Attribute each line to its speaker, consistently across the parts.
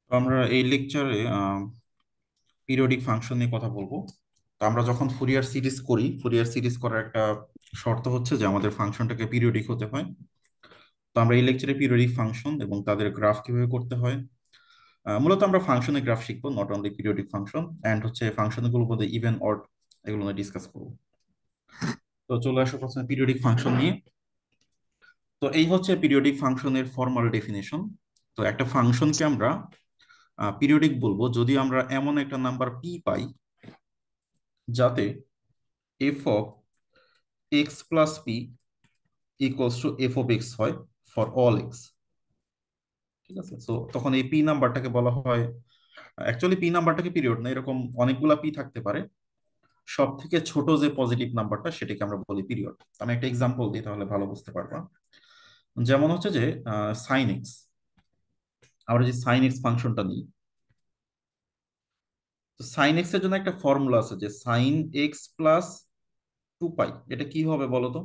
Speaker 1: তো আমরা এই লেকচারে পিরিয়ডিক ফাংশন নিয়ে কথা বলবো। তো আমরা যখন ফুরিয়ার সিরিজ করি, ফুরিয়ার সিরিজ করার একটা শর্ত হচ্ছে যে আমাদের ফাংশনটাকে পিরিয়ডিক হতে হয়। তো আমরা এই লেকচারে পিরিয়ডিক ফাংশন এবং তাদের গ্রাফ কিভাবে করতে হয়, মূলত আমরা ফাংশনের গ্রাফ শিখবো, not only periodic function, and হচ্ছে ফাংশনগুলোর মধ্যে ইভেন অড এগুলো নিয়ে ডিসকাস করবো। তো চলে আসো প্রথমে পিরিয়ডিক ফাংশন নিয়ে। তো এই হচ্ছে পিরিয়ডিক ফাংশনের ফর্মাল ডেফিনেশন। তো একটা ফাংশনকে আমরা পিরিয়ডিক বলবো যদি আমরা এমন একটা নাম্বার পি পাই যাতে F of X plus P equals to F of x হয় ফর অল এক্স। ঠিক আছে, তো তখন এই পি নাম্বারটাকে বলা হয়, অ্যাকচুয়ালি পি নাম্বারটাকে পিরিয়ড না, এরকম অনেকগুলা পি থাকতে পারে, সব থেকে ছোট যে পজিটিভ নাম্বারটা সেটাকে আমরা বলি পিরিয়ড। আমি একটা এক্সাম্পল দিই তাহলে ভালো বুঝতে পারবা। যেমন হচ্ছে যে সাইন এক্স, আমরা যে সাইন এক্স ফাংশনটা নিই, তো সাইন এক্স এর জন্য একটা ফর্মুলা আছে যে সাইন এক্স প্লাস টু পাই। এটা কি হবে বলো তো?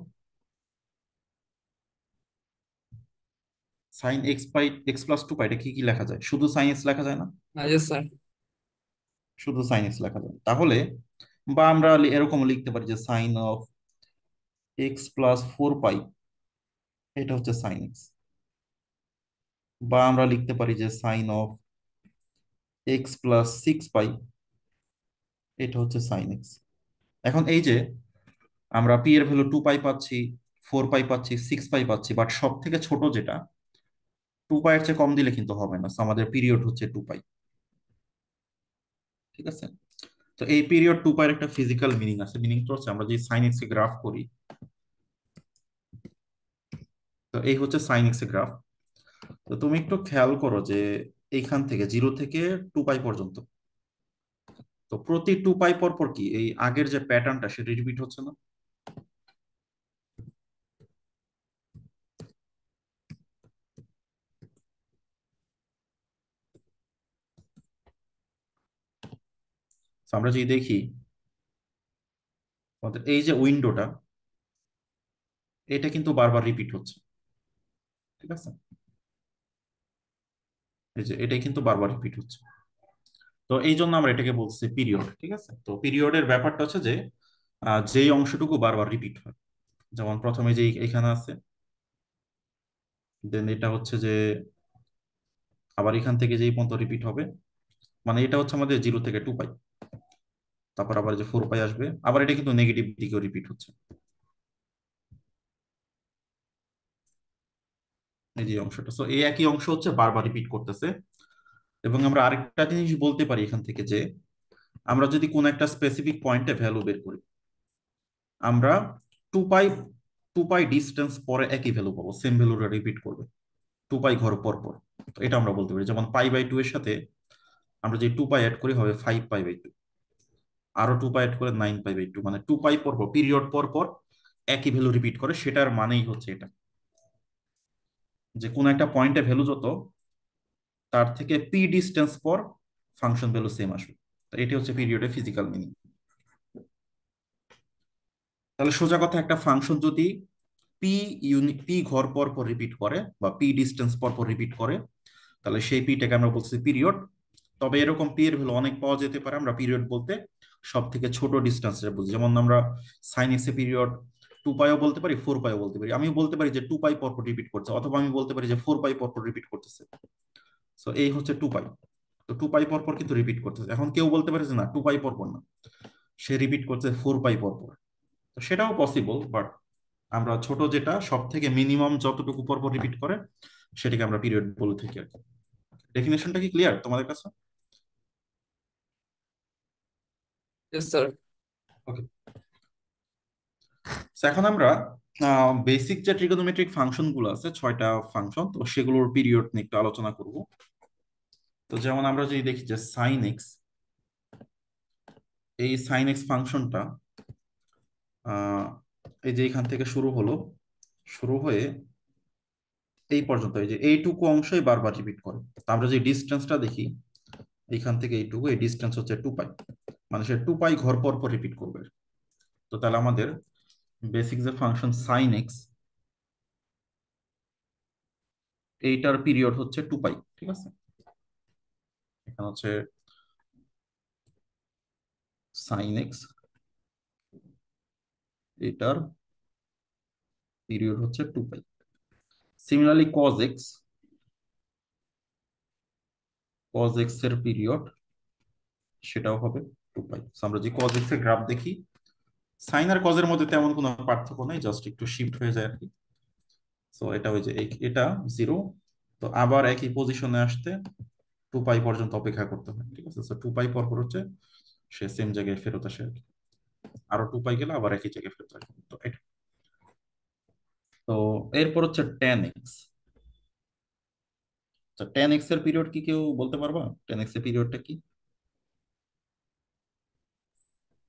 Speaker 1: সাইন এক্স পাই, এক্স প্লাস টু পাই, এটা কি কি লেখা যায়? শুধু সাইন এক্স লেখা যায় না?
Speaker 2: Yes sir.
Speaker 1: শুধু সাইন এক্স লেখা যায় তাহলে, বা আমরা এরকম লিখতে পারি যে sine of X plus four pi, এটা হচ্ছে সাইন এক্স। বা আমরা লিখতে পারি যে sine of X plus six pi, এটা হচ্ছে সাইন এক্স। এখন এই যে আমরা পি এর ভ্যালু টু পাই পাচ্ছি, ফোর পাই পাচ্ছি, সিক্স পাই পাচ্ছি, বাট সব থেকে ছোট যেটা টু পাই এর চেয়ে কম দিলে কিন্তু হবে না। So আমাদের পিরিয়ড হচ্ছে টু পাই। ঠিক আছে, তো এই পিরিয়ড টু পাই এর একটা ফিজিক্যাল মিনিং আছে। মিনিংটা হচ্ছে আমরা যে সাইন এক্স এর গ্রাফ করি, তো এই হচ্ছে সাইন এক্স এর গ্রাফ। তো তুমি একটু খেয়াল করো যে এইখান থেকে জিরো থেকে টু পাই পর্যন্ত, তো প্রতি টু পাই পর পর কি এই আগের যে প্যাটার্নটা সেটা রিপিট হচ্ছে না? So আমরা যদি দেখি আমাদের এই যে উইন্ডোটা, এটা কিন্তু বারবার রিপিট হচ্ছে। ঠিক আছে, এই যে এটাই কিন্তু বারবার রিপিট হচ্ছে। তো এই জন্য আমরা এটাকে বলছি পিরিয়ড। ঠিক আছে, তো পিরিয়ডের ব্যাপারটা হচ্ছে যে যেই অংশটুকু বারবার রিপিট হয়, যেমন প্রথমে যে এখানে আছে, দেন এটা হচ্ছে যে আবার এখান থেকে যেই পর্যন্ত রিপিট হবে, মানে এটা হচ্ছে আমাদের জিরো থেকে টু পাই, তারপর আবার যে ফোর পাই আসবে, আবার এটা কিন্তু নেগেটিভ দিকেও রিপিট হচ্ছে। এই যে অংশটা, সো এই একই অংশ হচ্ছে বারবার রিপিট করতেছে। এবং আমরা আরেকটা জিনিস বলতে পারি এখান থেকে যে আমরা যদি কোন একটা স্পেসিফিক পয়েন্টে ভ্যালু বের করি, আমরা টু পাই টু পাই ডিস্টেন্স পরে একই ভ্যালু পাবো, সেম ভ্যালুটা রিপিট করবে টু পাই ঘর পর পর। তো এটা আমরা বলতে পারি, যেমন পাই বাই টু এর সাথে আমরা যে টু পাই অ্যাড করি হবে ফাইভ পাই বাই টু, আরো টু পাই অ্যাড করে নাইন পাই বাই টু, মানে টু পাই পর পর পিরিয়ড পর পর একই ভ্যালু রিপিট করে। সেটার মানেই হচ্ছে এটা, যে কোন একটা পয়েন্টে ভ্যালু যত, তার থেকে পি ডিস্টেন্স পর ফাংশন ভ্যালু সেম আসবে। তো এটি হচ্ছে পিরিয়ডের ফিজিক্যাল মিনিং। তাহলে সোজা কথা, একটা ফাংশন যদি পি ইউনিট পি ঘর পর পর রিপিট করে বা পি ডিস্টেন্স পর পর রিপিট করে, তাহলে সেই পিটাকে আমরা বলছি পিরিয়ড। তবে এরকম পি এর ভ্যালু অনেক পাওয়া যেতে পারে। আমরা পিরিয়ড বলতে সব থেকে ছোট ডিস্টেন্সটা বুঝি, যেমন আমরা সাইন এক্স এ পিরিয়ড টু পাইও বলতে পারি, ফোর পাইও বলতে পারি। আমি বলতে পারি যে টু পাই পর পর রিপিট করছে, অথবা আমি বলতে পারি যে ফোর পাই পর পর রিপিট করতেছে। সো এই হচ্ছে টু পাই। তো টু পাই পর পর কিন্তু রিপিট করতেছে। এখন কেউ বলতে পারে যে না, টু পাই পর পর না, সে রিপিট করছে ফোর পাই পর পর। তো সেটাও পসিবল, বাট আমরা ছোট যেটা সব থেকে মিনিমাম যতটুকু পর পর রিপিট করে সেটাকে আমরা পিরিয়ড বলে থাকি আর কি। ডেফিনেশনটা কি ক্লিয়ার তোমাদের কাছে?
Speaker 2: Yes sir.
Speaker 1: ওকে, এখন আমরা বেসিক যে ট্রিগোনোমেট্রিক ফাংশন গুলো আছে, ছয়টা ফাংশন, তো সেগুলোর পিরিয়ড নিয়ে একটু আলোচনা করব। তো যেমন আমরা যদি দেখি যে সাইন এক্স, এই সাইন এক্স ফাংশনটা এই যে এখান থেকে শুরু হলো, শুরু হয়ে এই পর্যন্ত, এই যে এইটুকু অংশই বারবার রিপিট করে। তো আমরা যে ডিস্টেন্সটা দেখি এইখান থেকে এইটুকু, এই ডিস্টেন্স হচ্ছে টু পাই, মানে সে টু পাই ঘর পর পর রিপিট করবে। তো তাহলে আমাদের বেসিক যে ফাংশন সাইন এক্স, এইটার পিরিয়ড হচ্ছে টু পাই। ঠিক আছে, এখানে হচ্ছে সাইন এক্স, এটার পিরিয়ড হচ্ছে 2 পাই। সিমিলারলি কজ এক্স এর পিরিয়ড সেটাও হবে 2 পাই। আমরা যে কজ এক্স এর গ্রাফ দেখি, সাইন আর কজের মধ্যে তেমন কোনো পার্থক্য নেই, জাস্ট একটু শিফট হয়ে যায় আর কি। সো এটা ওই যে এটা 0, তো আবার একই পজিশনে আসতে 2 পাই পর্যন্ত অপেক্ষা করতে হয়, ঠিক আছে। সো 2 পাই পর পর হচ্ছে সে সেম জায়গায় ফেরত আসে আর কি। আরো 2 পাই গেলে আবার একই জায়গায় ফেরত আসে, তো এটা। তো এরপর হচ্ছে tan x। তো tan x এর পিরিয়ড কি কেউ বলতে পারবা? tan x এর পিরিয়ডটা কি?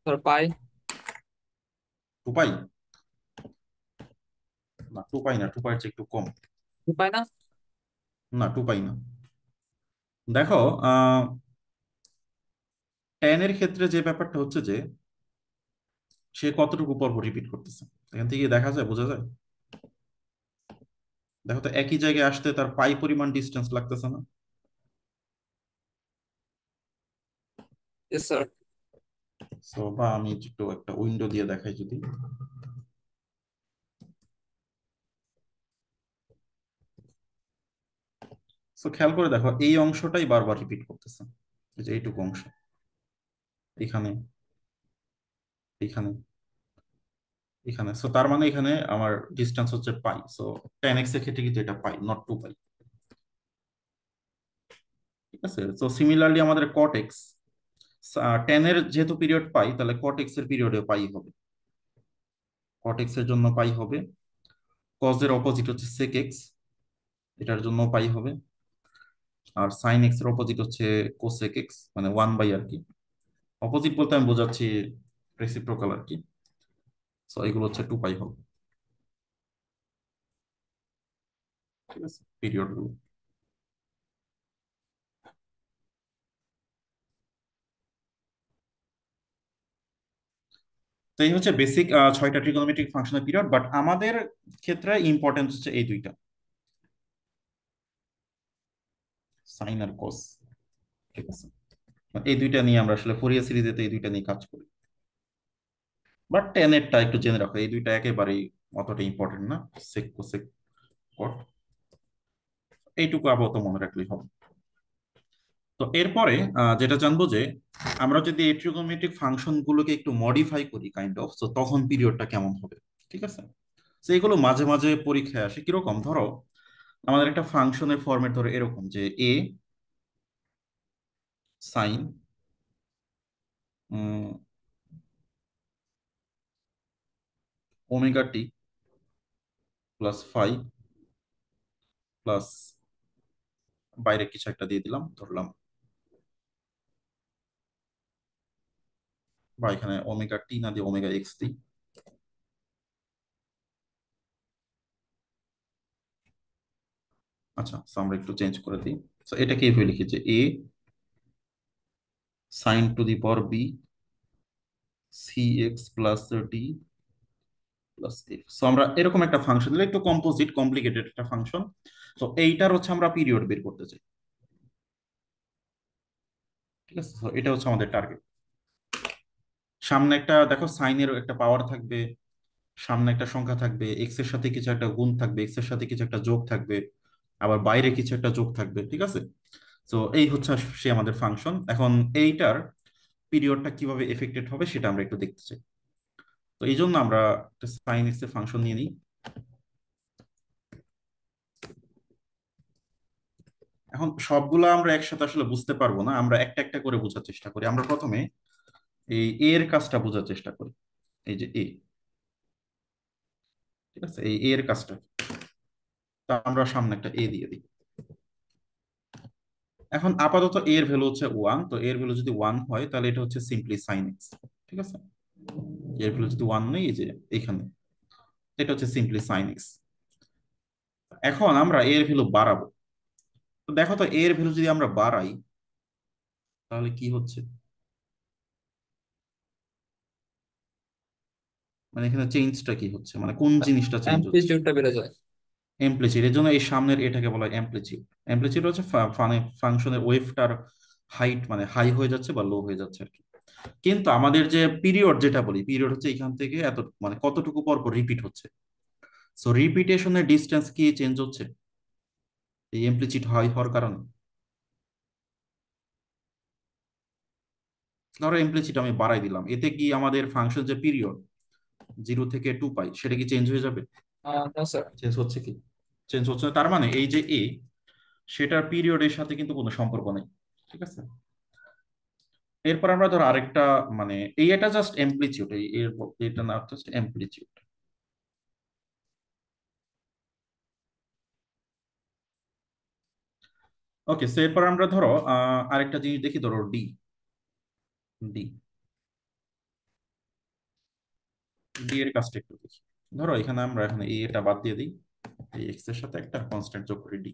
Speaker 2: স্যার পাই।
Speaker 1: 2 পাই? না, 2 পাই না, 2 পাই চেয়ে একটু কম।
Speaker 2: পাই না।
Speaker 1: না, 2 পাই না। দেখো, tan এর ক্ষেত্রে যে ব্যাপারটা হচ্ছে যে সে কতটুকু পর পর রিপিট করতেছে, এখান থেকে দেখা যায়, বোঝা যায়। দেখো তো, একই জায়গায় আসতে তার পাই পরিমাণ ডিস্টেন্স লাগতেছে না?
Speaker 2: Yes sir.
Speaker 1: সো বা আমি একটু একটা উইন্ডো দিয়ে দেখাই যদি। সো খেয়াল করে দেখো, এই অংশটাই বারবার রিপিট করতেছে, এই যে এইটুকু অংশ, এখানে, এখানে, এখানে। সো তার মানে এখানে আমার ডিস্টেন্স হচ্ছে পাই। সো tan x এর ক্ষেত্রে কিন্তু এটা পাই, নট 2 পাই, ঠিক আছে। সো সিমিলারলি আমাদের cot x, tan এর যেহেতু পিরিয়ড পাই, তাহলে cot x এর পিরিয়ডে পাই হবে, cot x এর জন্য পাই হবে। cos এর অপোজিট হচ্ছে sec x, এটার জন্য পাই হবে। আর sin x এর অপোজিট হচ্ছে cosec x, মানে 1 বাই আর কি। অপোজিট বলতে আমি বোঝাচ্ছি রেসিপ্রোকাল আর কি। সো এগুলো হচ্ছে 2 পাই হবে, ঠিক আছে, পিরিয়ড গুলো। তো এই হচ্ছে বেসিক 6টা ট্রিগোনোমেট্রিক ফাংশনের পিরিয়ড, বাট আমাদের ক্ষেত্রে ইম্পর্টেন্ট হচ্ছে এই দুইটা, সাইন আর কস, ঠিক আছে। এই দুইটা নিয়ে আমরা আসলে ফুরিয়ার সিরিজে এই দুইটা নিয়ে কাজ করি। বাট টেনেরটা একটু জেনে রাখো, এই দুইটা একেবারেই অতটা ইম্পর্টেন্ট না, সেক কোসেক কট, এইটুকু আপাতত মনে রাখলেই হবে। তো এরপরে যেটা জানবো যে আমরা যদি এই ট্রিগোনোমেট্রিক ফাংশন গুলোকে একটু মডিফাই করি কাইন্ড অফ, তো তখন পিরিয়ডটা কেমন হবে, ঠিক আছে। তো এগুলো মাঝে মাঝে পরীক্ষায় আসে। কিরকম, ধরো আমাদের একটা ফাংশনের ফরম্যাট ধরো এরকম যে A sine omega t plus phi plus বাইরে কিছু একটা দিয়ে দিলাম ধরলাম, বা এখানে ওমেগা টি না দিয়ে ওমেগা এক্স দিই। আচ্ছা, so আমরা একটু চেঞ্জ করে দিই। তো এটাকে এইভাবে লিখি যে A sine to the power B C x plus D plus F. So আমরা এরকম একটা ফাংশন, একটু কম্পোজিট কমপ্লিকেটেড একটা ফাংশন। তো এইটার হচ্ছে আমরা পিরিয়ড বের করতে চাই, ঠিক আছে। তো এটা হচ্ছে আমাদের টার্গেট। সামনে একটা দেখো সাইনের একটা পাওয়ার থাকবে, সামনে একটা সংখ্যা থাকবে, এক্স এর সাথে কিছু একটা গুণ থাকবে, এক্স এর সাথে কিছু একটা যোগ থাকবে, আবার বাইরে কিছু একটা যোগ থাকবে, ঠিক আছে। তো এই হচ্ছে সে আমাদের ফাংশন। এখন এইটার পিরিয়ডটা কিভাবে এফেক্টেড হবে সেটা আমরা একটু দেখতে চাই। তো এই জন্য আমরা একটা সাইন এক্স এর ফাংশন নিয়ে নিই। এখন সবগুলো আমরা একসাথে আসলে বুঝতে পারবো না, আমরা একটা একটা করে বোঝার চেষ্টা করি। আমরা প্রথমে এই এ এর কাজটা বোঝার চেষ্টা করি। এই যে এ, ঠিক আছে, এই এ এর কাজটা, তা আমরা সামনে একটা এ দিয়ে দিই। এখন আপাতত এর ভ্যালু হচ্ছে 1, তো এর ভ্যালু যদি 1 হয় তাহলে এটা হচ্ছে সিম্পলি সাইন এক্স, ঠিক আছে। এর ভ্যালু যদি 1 নেই, এই যে এখানে, এটা হচ্ছে সিম্পলি সাইন এক্স। এখন আমরা এর ভ্যালু বাড়াবো। তো দেখো তো, এর ভ্যালু যদি আমরা বাড়াই তাহলে কি হচ্ছে, মানে এখানে চেঞ্জটা কি হচ্ছে, মানে কোন জিনিসটা চেঞ্জ হচ্ছে?
Speaker 2: অ্যাম্পলিটিউডটা বেড়ে যায়।
Speaker 1: অ্যাম্প্লিচিউড। এর জন্য এই সামনের এটাকে বলা হয় অ্যাম্প্লিচিউড। অ্যাম্প্লিচিউড হচ্ছে ফাংশনের ওয়েভটার হাইট মানে হাই হয়ে যাচ্ছে বা লো হয়ে যাচ্ছে আর কি। কিন্তু আমাদের যে পিরিয়ড যেটা বলি, পিরিয়ড হচ্ছে এখান থেকে এত মানে কতটুকু পর পর রিপিট হচ্ছে। সো রিপিটেশনের ডিস্টেন্স কি চেঞ্জ হচ্ছে এই ইমপ্লিসিট হাই হওয়ার কারণে? ধরো ইমপ্লিসিট আমি বাড়াই দিলাম, এতে কি আমাদের ফাংশন যে পিরিয়ড 0 থেকে 2 পাই সেটা কি চেঞ্জ হয়ে যাবে?
Speaker 2: No sir.
Speaker 1: চেঞ্জ হচ্ছে কি? চেঞ্জ হচ্ছে না। তার মানে এই যে এ, সেটার পিরিয়ডের সাথে কিন্তু কোনো সম্পর্ক নেই। ঠিক আছে। এরপর আমরা ধরো আরেকটা, মানে এই এটা জাস্ট এমপ্লিচিউড, এই এর এটা না জাস্ট এমপ্লিচিউড। ওকে, সো এরপর আমরা ধরো আরেকটা জিনিস দেখি, ধরো ডি। ডি ডি এর কাজটা একটু দেখি। ধরো এখানে আমরা এখানে এটা বাদ দিয়ে দিই, এই এক্স এর সাথে একটা কনস্ট্যান্ট যোগ করি ডি।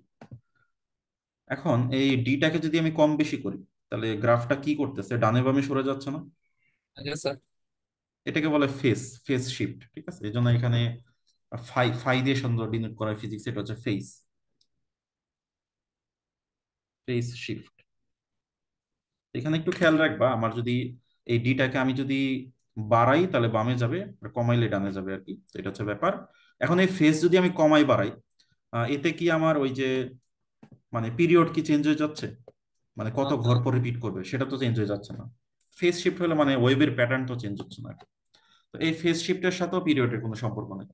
Speaker 1: এখন এই ডিটাকে যদি আমি কম বেশি করি, তাহলে গ্রাফটা কি করতেছে, ডানে বামে সরে যাচ্ছে না?
Speaker 2: Yes sir.
Speaker 1: এটাকে বলে ফেস, ফেস শিফট। ঠিক আছে, এই জন্য এখানে ফাই ফাই দিয়ে সুন্দর ডিনোট করা ফিজিক্স, এটা হচ্ছে ফেস, ফেস শিফট। এখানে একটু খেয়াল রাখবা, আমার যদি এই ডিটাকে আমি যদি বাড়াই তাহলে বামে যাবে, আর কমাইলে ডানে যাবে আর কি। তো এটা হচ্ছে ব্যাপার। এখন এই ফেস যদি আমি কমাই বাড়াই, এতে কি আমার ওই যে মানে পিরিয়ড কি চেঞ্জ হয়ে যাচ্ছে? মানে কত ঘর পর রিপিট করবে সেটা তো চেঞ্জ হয়ে যাচ্ছে না। ফেস শিফট হলে মানে ওয়েভের প্যাটার্ন তো চেঞ্জ হচ্ছে না। তো এই ফেস শিফটের সাথেও পিরিয়ডের কোনো সম্পর্ক নেই।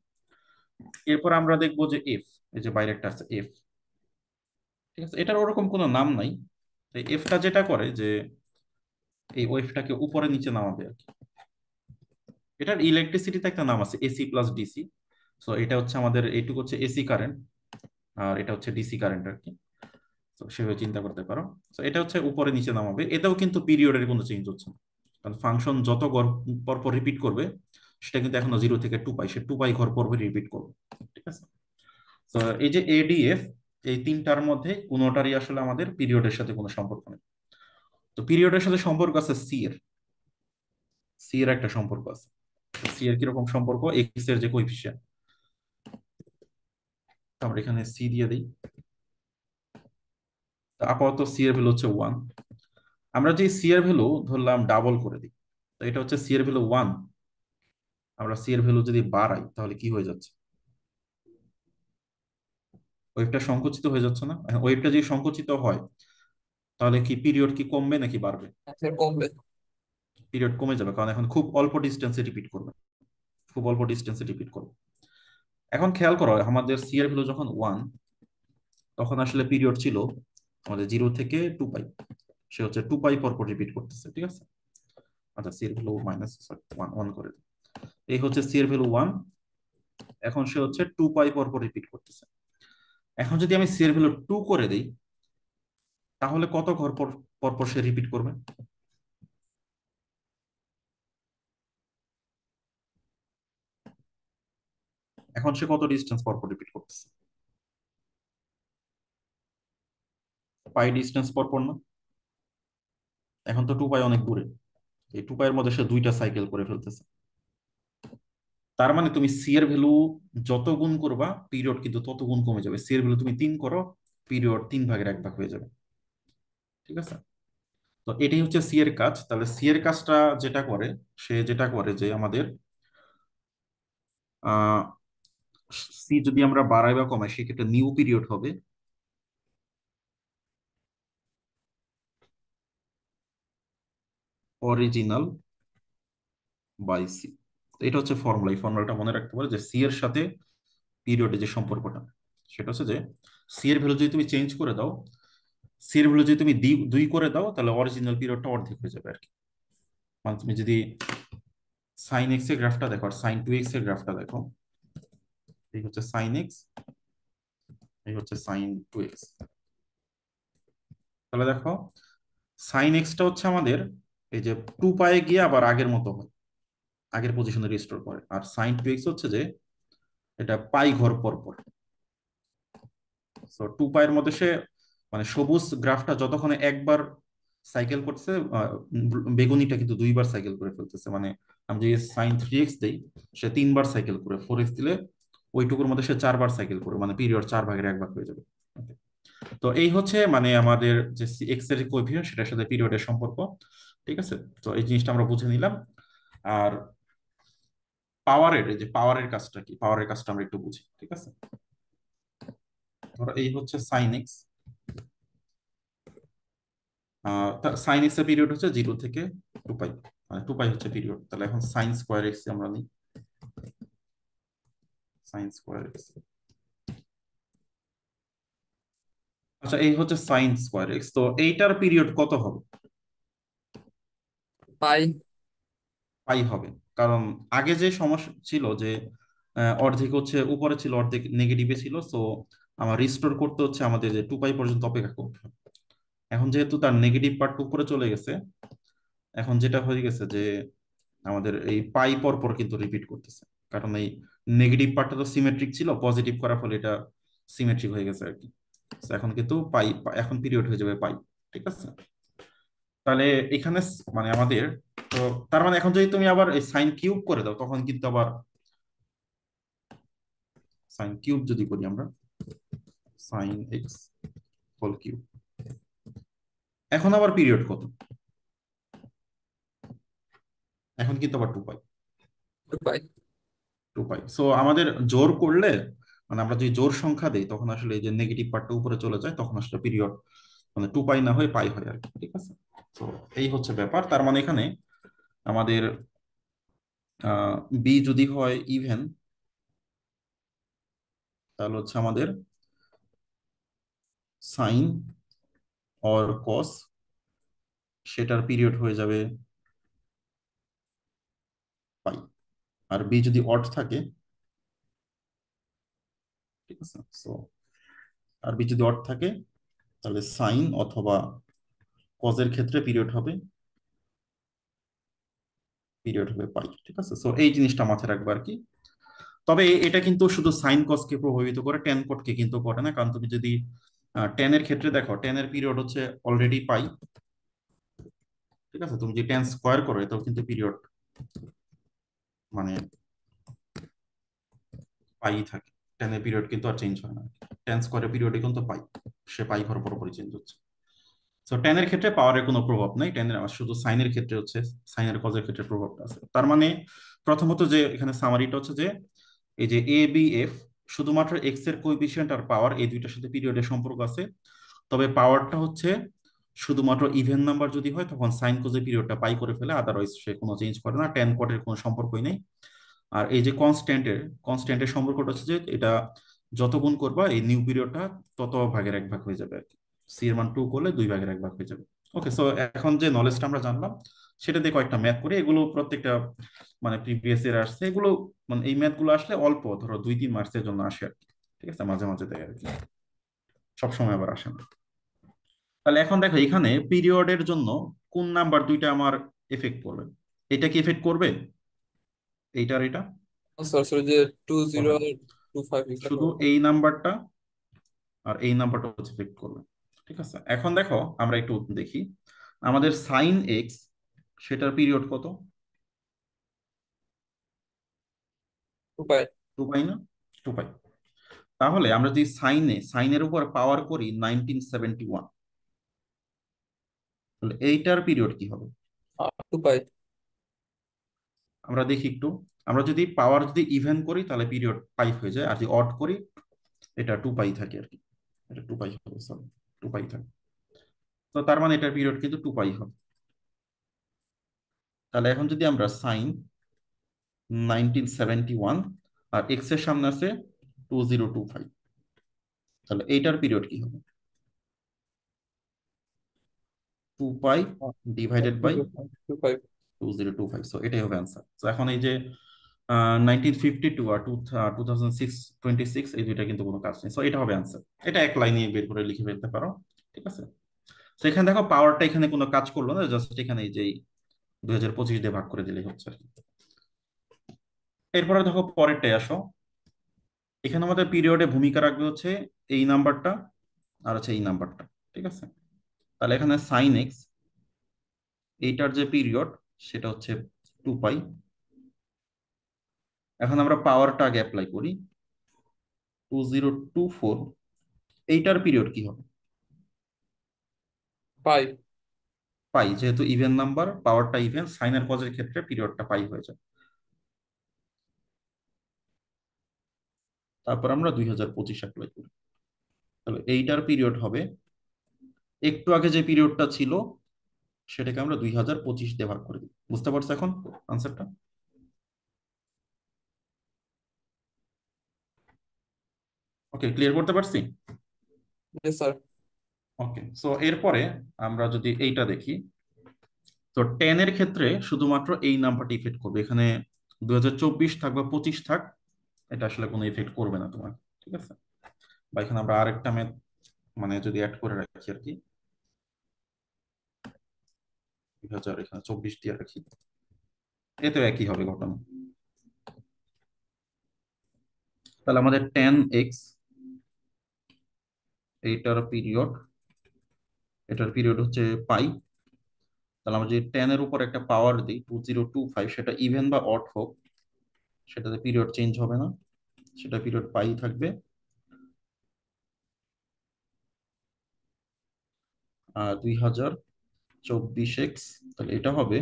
Speaker 1: এরপর আমরা দেখবো যে এফ, এই যে বাইরে একটা আছে এফ। ঠিক আছে, এটার ওরকম কোনো নাম নাই। তো এফটা যেটা করে যে এই ওয়েভটাকে উপরে নিচে নামাবে আর কি। এটার ইলেকট্রিসিটিতে একটা নাম আছে, এসি প্লাস ডিসি। সো এটা হচ্ছে আমাদের, এইটুকু হচ্ছে এসি কারেন্ট, আর এটা হচ্ছে ডিসি কারেন্ট আর কি। তো সেভাবে চিন্তা করতে পারো। তো এটা হচ্ছে উপরে নিচে নামাবে, এটাও কিন্তু পিরিয়ডের কোনো চেঞ্জ হচ্ছে না। কারণ ফাংশন যত ঘর পর পর রিপিট করবে, সেটা কিন্তু এখনো 0 থেকে 2 পাই, সে 2 পাই ঘর পর পর রিপিট করবে। ঠিক আছে। তো এই যে এডিএফ, এই তিনটার মধ্যে কোনোটারই আসলে আমাদের পিরিয়ডের সাথে কোনো সম্পর্ক নেই। তো পিরিয়ডের সাথে সম্পর্ক আছে সি এর, সি এর একটা সম্পর্ক আছে। সি এর কিরকম সম্পর্ক, এক্স এর যে কোইফিশিয়েন্ট, আমরা এখানে সি দিয়ে দিই। তো আপাতত সি এর ভ্যালু হচ্ছে 1। আমরা যে সি এর ভ্যালু ধরলাম ডাবল করে দিই, তো এটা হচ্ছে সি এর ভ্যালু 1। আমরা সি এর ভ্যালু যদি বাড়াই তাহলে কি হয়ে যাচ্ছে? ওয়েভটা সংকুচিত হয়ে যাচ্ছে না? ওয়েভটা যদি সংকুচিত হয়, তাহলে কি পিরিয়ড কি কমবে নাকি বাড়বে?
Speaker 2: স্যার কমবে।
Speaker 1: পিরিয়ড কমে যাবে, কারণ এখন খুব অল্প ডিস্টেন্সে রিপিট করবে, খুব অল্প ডিস্টেন্সে রিপিট করবে। এখন খেয়াল করো, আমাদের সি এর ভ্যালু যখন 1, তখন আসলে পিরিয়ড ছিল আমাদের 0 থেকে 2 পাই, সে হচ্ছে 2 পাই পর পর রিপিট করতেছে। ঠিক আছে। আচ্ছা, সি এর ভ্যালু মাইনাস 1 করে দিই। এই হচ্ছে সি এর ভ্যালু 1। এখন সে হচ্ছে 2 পাই পর পর রিপিট করতেছে। এখন যদি আমি সি এর ভ্যালু 2 করে দিই, তাহলে কত ঘর পর পর পর সে রিপিট করবে? এখন সে কত ডিস্টেন্স পর পর রিপিট করতেছে? পাই ডিস্টেন্স পর পর না? এখন তো 2 পাই অনেক দূরে, এই 2 পাইয়ের মধ্যে সে 2টা সাইকেল করে ফেলতেছে। তার মানে তুমি সি এর ভ্যালু যত গুণ করবা, পিরিয়ড কিন্তু তত গুণ কমে যাবে। সি এর ভ্যালু তুমি 3 করো, পিরিয়ড 3 ভাগের 1 ভাগ হয়ে যাবে। ঠিক আছে। তো এটাই হচ্ছে সি এর কাজ। তাহলে সি এর কাজটা যেটা করে, সে যেটা করে যে আমাদের আহ সি যদি আমরা বাড়াই বা কমাই, সেক্ষেত্রে নিউ পিরিয়ড হবে অরিজিনাল বাই সি। এটা হচ্ছে ফর্মুলা। এই ফর্মুলাটা মনে রাখতে পারো যে সি এর সাথে পিরিয়ডের যে সম্পর্কটা, সেটা হচ্ছে যে সি এর ভ্যালু যদি তুমি চেঞ্জ করে দাও, সি এর ভ্যালু যদি তুমি 2 করে দাও, তাহলে অরিজিনাল পিরিয়ডটা অর্ধেক হয়ে যাবে আর কি। মানে তুমি যদি সাইন এক্স এর গ্রাফটা দেখো আর সাইন 2x এর গ্রাফটা দেখো, এই হচ্ছে সাইন এক্স, এই হচ্ছে সাইন 2x। তাহলে দেখো, সাইন এক্সটা হচ্ছে আমাদের এই যে 2 পায়ে গিয়ে আবার আগের মতো হয়, আগের পজিশনে রিস্টোর করে। আর সাইন 2x হচ্ছে যে এটা পাই ঘর পর পর। তো 2 পায়ের মধ্যে সে মানে সবুজ গ্রাফটা যতক্ষণে একবার সাইকেল করছে, বেগুনিটা কিন্তু 2বার সাইকেল করে ফেলতেছে। মানে আমি যদি সাইন 3x দেই, সে 3বার সাইকেল করে, 4x দিলে ওইটুকুর মধ্যে সে 4বার সাইকেল করে, মানে পিরিয়ড 4 ভাগের 1 ভাগ হয়ে যাবে। Okay? তো এই হচ্ছে মানে আমাদের যে এক্স এর কোএফিসিয়েন্ট সেটার সাথে পিরিয়ডের সম্পর্ক। ঠিক আছে, তো এই জিনিসটা আমরা বুঝে নিলাম। আর পাওয়ারের, এই যে পাওয়ারের কাজটা কি, পাওয়ারের কাজটা আমরা একটু বুঝি। ঠিক আছে, ধরো এই হচ্ছে সাইন এক্স। সাইন এক্স এর পিরিয়ড হচ্ছে 0 থেকে 2 পাই, মানে 2 পাই হচ্ছে পিরিয়ড। তাহলে এখন সাইন স্কোয়ার এক্স আমরা নিই, সাইন স্কোয়ার এক্স। আচ্ছা, এই হচ্ছে সাইন স্কোয়ার এক্স, তো এইটার পিরিয়ড কত হবে?
Speaker 2: পাই।
Speaker 1: পাই হবে। কারণ আগে যে সমস্যা ছিল যে অর্ধেক হচ্ছে উপরে ছিল, অর্ধেক নেগেটিভে ছিল, সো আমার রিস্টোর করতে হচ্ছে আমাদের যে 2 পাই পর্যন্ত অপেক্ষা করতে হবে। এখন যেহেতু তার নেগেটিভ পার্ট উপরে চলে গেছে, এখন যেটা হয়ে গেছে যে আমাদের এই পাই পর পর কিন্তু রিপিট করতেছে। কারণ এই নেগেটিভ পার্টটা তো সিমেট্রিক ছিল, পজিটিভ করার ফলে এটা সিমেট্রিক হয়ে গেছে আর কি। So এখন কিন্তু এখন পিরিয়ড হয়ে যাবে পাই। ঠিক আছে, তাহলে এখানে মানে আমাদের, তো তার মানে এখন যদি তুমি আবার এই সাইন কিউব করে দাও তখন কিন্তু আবার, সাইন কিউব যদি করি আমরা, সাইন এক্স হোল কিউব, এখন আবার পিরিয়ড কত? এখন কিন্তু আবার 2 পাই।
Speaker 2: পাই।
Speaker 1: 2 পাই, সো আমাদের জোর করলে, মানে আমরা যদি জোর সংখ্যা দেই তখন আসলে এই যে নেগেটিভ পার্টটা উপরে চলে যায়, তখন আসলে পিরিয়ড মানে 2 পাই না হয়ে পাই হয় আর কি। ঠিক আছে, তো এই হচ্ছে ব্যাপার। তার মানে এখানে আমাদের বি যদি হয় ইভেন, তাহলে হচ্ছে আমাদের সাইন অর কস সেটার পিরিয়ড হয়ে যাবে পাই। আর বি যদি অড থাকে, ঠিক আছে, সো আর বি যদি অড থাকে তাহলে সাইন অথবা কজের ক্ষেত্রে পিরিয়ড হবে পাই। ঠিক আছে, সো এই জিনিসটা মাথায় রাখবে আর কি। তবে এটা কিন্তু শুধু সাইন কসকে প্রভাবিত করে, টেন কটকে কিন্তু করে না। কারণ তুমি যদি টেনের ক্ষেত্রে দেখো, টেনের পিরিয়ড হচ্ছে অলরেডি পাই। ঠিক আছে, তুমি যদি টেন স্কোয়ার করো এটাও কিন্তু পিরিয়ড মানে পাই থাকে। টেনের পিরিয়ড কিন্তু আর চেঞ্জ হয় না, টেন স্কোয়ারের পিরিয়ডে কিন্তু পাই, সে পাই ঘর পরপরই চেঞ্জ হচ্ছে। তো টেনের ক্ষেত্রে পাওয়ারের কোনো প্রভাব নাই, টেনের শুধু সাইনের ক্ষেত্রে হচ্ছে, সাইনের কজের ক্ষেত্রে প্রভাবটা আছে। তার মানে প্রথমত যে এখানে সামারিটা হচ্ছে যে এই যে এ বি এফ, শুধুমাত্র এক্স এর কোএফিসিয়েন্ট আর পাওয়ার এই দুইটার সাথে পিরিয়ডের সম্পর্ক আছে। তবে পাওয়ারটা হচ্ছে শুধুমাত্র ইভেন নাম্বার যদি হয় তখন সাইন কোজের পিরিয়ডটা পাই করে ফেলে, আদারওয়াইজ সে কোনো চেঞ্জ করে না, টেন কটের কোনো সম্পর্কই নেই। আর এই যে কনস্ট্যান্টের সম্পর্কটা হচ্ছে যে এটা যত গুণ করবা এই নিউ পিরিয়ডটা তত ভাগের 1 ভাগ হয়ে যাবে আর কি। সি এর মান 2 করলে 2 ভাগের 1 ভাগ হয়ে যাবে। ওকে, সো এখন যে নলেজটা আমরা জানলাম সেটা দিয়ে কয়েকটা ম্যাথ করি, এগুলো প্রত্যেকটা মানে প্রিভিয়াস ইয়ার আসছে এগুলো। মানে এই ম্যাথ গুলো আসলে অল্প, ধরো 2-3 মার্কসের জন্য আসে আর কি। ঠিক আছে, মাঝে মাঝে দেয় আর কি, সবসময় আবার আসে না। তাহলে এখন দেখো এখানে পিরিয়ডের জন্য কোন নাম্বার দুইটা আমার এফেক্ট করবে? এটা কি এফেক্ট করবে, এইটা আর এটা?
Speaker 2: স্যার স্যার যে টু জিরো
Speaker 1: করবে না,
Speaker 2: 25 এটা
Speaker 1: শুধু
Speaker 2: করবো।
Speaker 1: এই নাম্বারটা আর এই নাম্বারটা হচ্ছে এফেক্ট করবে। ঠিক আছে, এখন দেখো আমরা একটু দেখি আমাদের সাইন এক্স সেটার পিরিয়ড কত?
Speaker 2: 2 পাই।
Speaker 1: 2 পাই না, 2 পাই। তাহলে আমরা যদি সাইনের উপর পাওয়ার করি 1971, তাহলে এইটার পিরিয়ড কি হবে?
Speaker 2: 2 পাই।
Speaker 1: আমরা দেখি একটু, আমরা যদি পাওয়ার যদি ইভেন করি তাহলে পিরিয়ড পাই হয়ে যায়, আর যদি অড করি এটা 2 পাই থাকে আর কি। এটা 2 পাই হবে, সরি, 2 পাই থাকে। তো তার মানে এটার পিরিয়ড কিন্তু 2 পাই হবে। তাহলে এখন যদি আমরা সাইন 1971 আর এক্স এর সামনে আছে 2025, তাহলে এইটার পিরিয়ড কি হবে? 2 পাই ডিভাইডেড বাই
Speaker 2: 2 5।
Speaker 1: 2025, সো এটাই হবে অ্যান্সার। তো এখন এই যে 1952 আর 2026 এই দুইটা কিন্তু কোনো কাজ নেই, সো এটা হবে অ্যান্সার। এটা এক লাইনে বের করে লিখে ফেলতে পারো। ঠিক আছে, তো এখানে দেখো পাওয়ারটা এখানে কোনো কাজ করলো না, জাস্ট এখানে এই যে 2025 দিয়ে ভাগ করে দিলেই হচ্ছে আর কি। এরপরে দেখো পরেরটাই আসো। এখানে আমাদের পিরিয়ডে ভূমিকা রাখবে হচ্ছে এই নাম্বারটা আর হচ্ছে এই নাম্বারটা। ঠিক আছে, তাহলে এখানে সাইন এক্স এইটার যে পিরিয়ড সেটা হচ্ছে 2 পাই। এখন আমরা পাওয়ারটা আগে অ্যাপ্লাই করি, 2024, এইটার পিরিয়ড কি হবে?
Speaker 2: পাই।
Speaker 1: পাই, যেহেতু ইভেন নাম্বার, পাওয়ারটা ইভেন, সাইনের কজের ক্ষেত্রে পিরিয়ডটা পাই হয়ে যায়। তারপর আমরা 2025 অ্যাপ্লাই করি। তাহলে এইটার পিরিয়ড হবে, একটু আগে যে পিরিয়ডটা ছিল সেটাকে আমরা 2025 দিয়ে ভাগ করে দিই। বুঝতে পারছো এখন আনসারটা? ওকে, ক্লিয়ার করতে পারছি?
Speaker 2: Yes sir.
Speaker 1: ওকে, সো এরপরে আমরা যদি এইটা দেখি, তো 10 এর ক্ষেত্রে শুধুমাত্র এই নাম্বারটা ইফেক্ট করবে। এখানে 2024 থাক বা 25 থাক, এটা আসলে কোনো ইফেক্ট করবে না তোমার। ঠিক আছে? বা এখানে আমরা আরেকটা মানে যদি অ্যাড করে রাখি আর কি, 2000 এখানে 24 দিয়ে রাখি, এতেও একই হবে ঘটনা। তাহলে আমাদের 10x, এটার পিরিয়ড হচ্ছে পাই। তাহলে আমরা যদি 10 এর উপর একটা পাওয়ার দিই 2025, সেটা ইভেন বা অড হোক, সেটাতে পিরিয়ড চেঞ্জ হবে না, সেটা পিরিয়ড পাই থাকবে। 2024x, তাহলে এটা হবে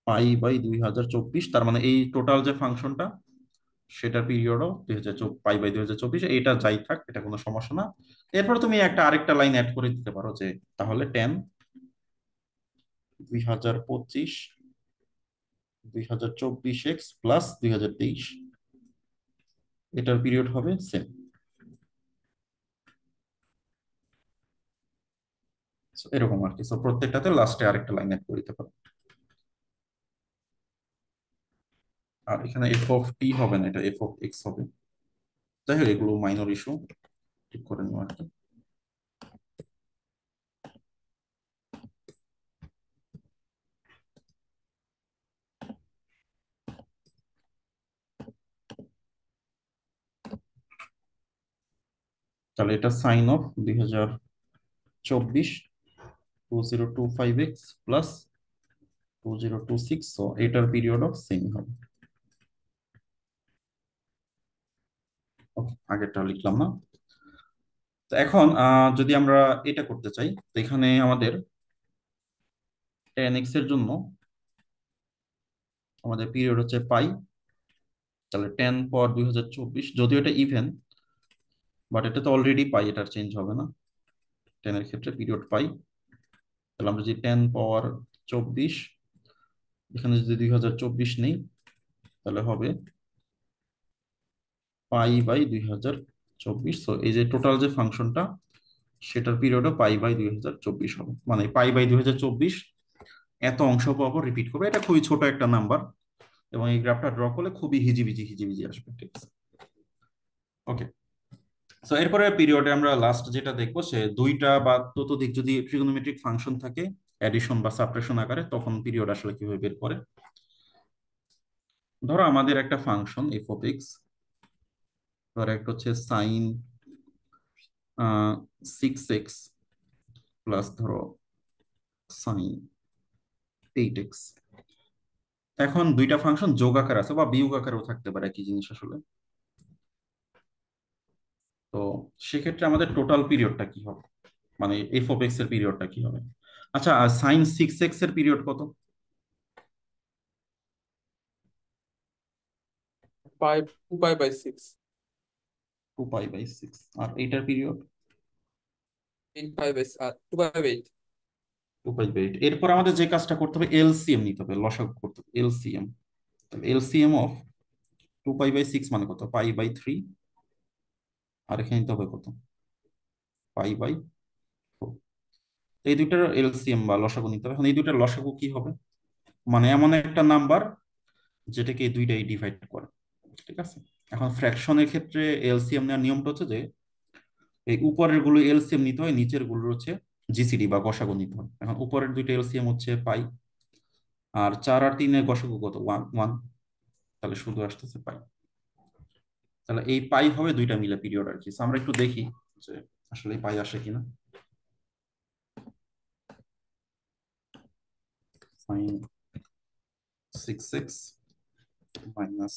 Speaker 1: পাই বাই 2024। তার মানে এই টোটাল যে ফাংশনটা, সেটার পিরিয়ডও 2024, পাই বাই 2024, এটা যাই থাক, এটা কোনো সমস্যা না। এরপর তুমি একটা আরেকটা লাইন অ্যাড করে দিতে পারো, যে তাহলে 10 2025 2024x প্লাস 2023, এটার পিরিয়ড হবে সেম। এরকম আর কি। সো প্রত্যেকটাতে লাস্টে আরেকটা লাইন অ্যাড করে দিতে পারো। আর এখানে এফ অফ টি হবে না, এটা এফ অফ এক্স হবে। যাই হোক, এগুলো মাইনর ইস্যু, ঠিক করে নেওয়া আর কি। তাহলে এটা sign of 2024 2025x plus 2026, so এটার পিরিয়ডও সেম হবে। ওকে, আগেরটা লিখলাম না। তো এখন যদি আমরা এটা করতে চাই, তো এখানে আমাদের 10x এর জন্য আমাদের পিরিয়ড হচ্ছে পাই। তাহলে 10 পর 2024, যদিও এটা ইভেন, বাট এটা তো অলরেডি পাই, এটার চেঞ্জ হবে না। 10 এর ক্ষেত্রে পিরিয়ড পাই। তাহলে আমরা যদি 10 পাওয়ার 24, এখানে যদি 2024 নেই, তাহলে হবে পাই বাই 2024। তো এই যে টোটাল যে ফাংশনটা, সেটার পিরিয়ডও পাই বাই 2024 হবে। মানে পাই বাই 2024 এত অংশ পর রিপিট করবে। এটা খুবই ছোট একটা নাম্বার, এবং এই গ্রাফটা ড্র করলে খুবই হিজিবিজি হিজিবিজি আসবে। ঠিক আছে? ওকে, সো এরপরে পিরিয়ডে আমরা লাস্ট যেটা দেখবো, সে দুইটা বা ততোধিক যদি ট্রিগোনোমেট্রিক ফাংশন থাকে অ্যাডিশন বা সাবট্রাকশন আকারে, তখন পিরিয়ড আসলে কিভাবে বের করে। ধরো আমাদের একটা ফাংশন এফ অফ এক্স, ধরো একটা হচ্ছে সাইন 6x প্লাস ধরো সাইন 8x। এখন দুইটা ফাংশন যোগ আকার আছে বা বিয়োগ আকারেও থাকতে পারে, একই জিনিস আসলে। তো সেক্ষেত্রে আমাদের টোটাল পিরিয়ডটা কি হবে, মানে এফ অফ এক্স এর পিরিয়ডটা কি হবে? আচ্ছা, সাইন 6x এর পিরিয়ড কত?
Speaker 2: পাই, 2 পাই বাই 6।
Speaker 1: 2 pi by 6। আর এইটার period
Speaker 2: 8 pi by 2 pi by 8।
Speaker 1: 2 pi by 8। এরপর আমাদের যে কাজটা করতে হবে, এলসিএম নিতে হবে, লসাগু করতে হবে, LCM. LCM of 2 pi by 6 মানে কত? Pi by 3। আর এখানে নিতে হবে কত? Pi by 4। এই দুইটার এলসিএম বা লসাগু নিতে হবে। এখন এই দুইটার লসাগু কি হবে? মানে এমন একটা নাম্বার যেটাকে এই দুইটাই ডিভাইড করে। ঠিক আছে? এখন ফ্র্যাকশনের ক্ষেত্রে এলসিএম নেওয়ার নিয়মটা হচ্ছে যে, এই উপরের গুলো এলসিএম নিতে হয়, নিচের গুলো হচ্ছে জিসিডি বা গসাগু নিতে হয়। এখন উপরের দুইটা এলসিএম হচ্ছে পাই, আর 4 আর 3 এর গসাগু কত? 1 1। তাহলে শুধু আসতেছে পাই। তাহলে এই পাই হবে দুইটা মিলে পিরিয়ড আর কি। So আমরা একটু দেখি যে আসলে পাই আসে কিনা। Sign 6x minus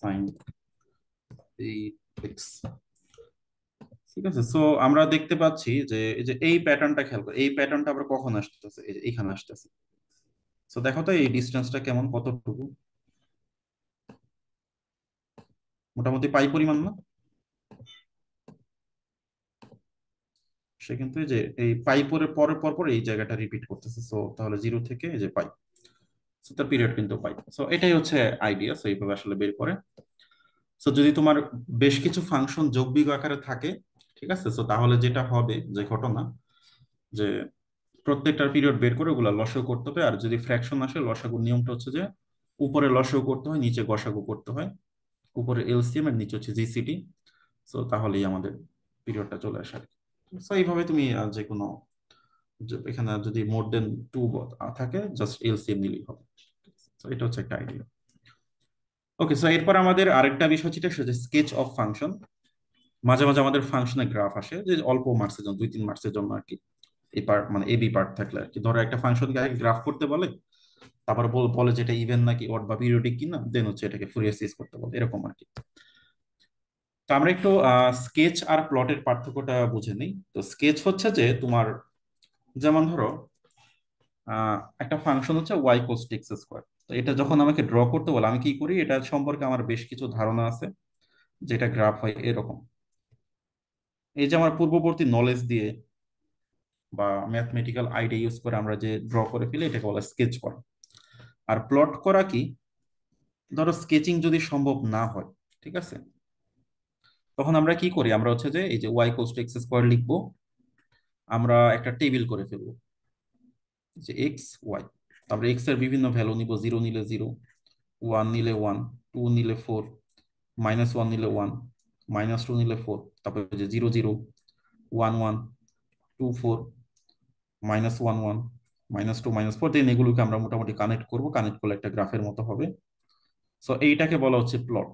Speaker 1: sine 8x ঠিক আছে। সো আমরা দেখতে পাচ্ছি যে এই যে এই প্যাটার্নটা খেয়াল করো, এই প্যাটার্নটা আবার কখন আসতেছে, এই যে এখানে আসতেছে। সো দেখো তো এই ডিস্টেন্সটা কেমন, কতটুকু, মোটামুটি পাই পরিমাণ না? সে কিন্তু এই যে এই পাই পরে পরে পর পর এই জায়গাটা রিপিট করতেছে, সো তাহলে জিরো থেকে এই যে পাই, সো তার পিরিয়ড কিন্তু পাই। সো এটাই হচ্ছে আইডিয়া, সো এইভাবে আসলে বের করে। সো যদি তোমার বেশ কিছু ফাংশন যোগ বিয়োগ আকারে থাকে, ঠিক আছে, সো তাহলে যেটা হবে যে ঘটনা, যে প্রত্যেকটার পিরিয়ড বের করে ওগুলা লসাগু করতে হবে। আর যদি ফ্র্যাকশন আসে, লসাগুর নিয়মটা হচ্ছে যে উপরে লসাগু করতে হয়, নিচে গসাগু করতে হয়। উপরে এলসিএম এর নিচে হচ্ছে জিসিডি। সো তাহলেই আমাদের পিরিয়ডটা চলে আসে আর কি। সো এইভাবে তুমি যে কোনো এখানে যদি মোর দেন টু থাকে, জাস্ট এলসিএম নিলেই হবে। তো এটা হচ্ছে একটা আইডিয়া। ওকে, সো এরপর আমাদের আরেকটা বিষয় যেটা সেটা স্কেচ অফ ফাংশন। মাঝে মাঝে আমাদের ফাংশনে গ্রাফ আসে, যে অল্প মার্কসের জন্য, 2-3 মার্কসের জন্য আর কি। এই পার্ট মানে এবি পার্ট থাকলে আর কি, ধরো একটা ফাংশনকে আগে গ্রাফ করতে বলে, তারপর বলে যেটা ইভেন নাকি অড বা পিরিয়ডিক কিনা, দেন হচ্ছে এটাকে ফুরিয়ার সিরিজ করতে বলে, এরকম আর কি। তো আমরা একটু স্কেচ আর প্লটের পার্থক্যটা বুঝে নিই। তো স্কেচ হচ্ছে যে তোমার, যেমন ধরো একটা ফাংশন হচ্ছে ওয়াই কোস এক্স স্কোয়ার। তো এটা যখন আমাকে ড্র করতে বলে আমি কি করি, এটা সম্পর্কে আমার বেশ কিছু ধারণা আছে, যেটা গ্রাফ হয় এরকম। এই যে আমার পূর্ববর্তী নলেজ দিয়ে বা ম্যাথমেটিক্যাল আইডিয়া ইউজ করে আমরা যে ড্র করে ফেলি, এটাকে বলা স্কেচ করা। আর প্লট করা কি, ধরো স্কেচিং যদি সম্ভব না হয়, ঠিক আছে, তখন আমরা কি করি, আমরা হচ্ছে যে এই যে ওয়াই কোস এক্স স্কোয়ার লিখবো, আমরা একটা টেবিল করে ফেলবো, যে এক্স ওয়াই, তারপরে এক্স এর বিভিন্ন ভ্যালু নিব, 0 নিলে 0, 1 নিলে 1, 2 নিলে 4, -1 নিলে 1, -2 নিলে 4, তারপরে যে 0 0, 1 1, 2 4, -1 1, -2 -4, দেন এগুলোকে আমরা মোটামুটি কানেক্ট করব, কানেক্ট করলে একটা গ্রাফের মতো হবে। সো এইটাকে বলা হচ্ছে প্লট।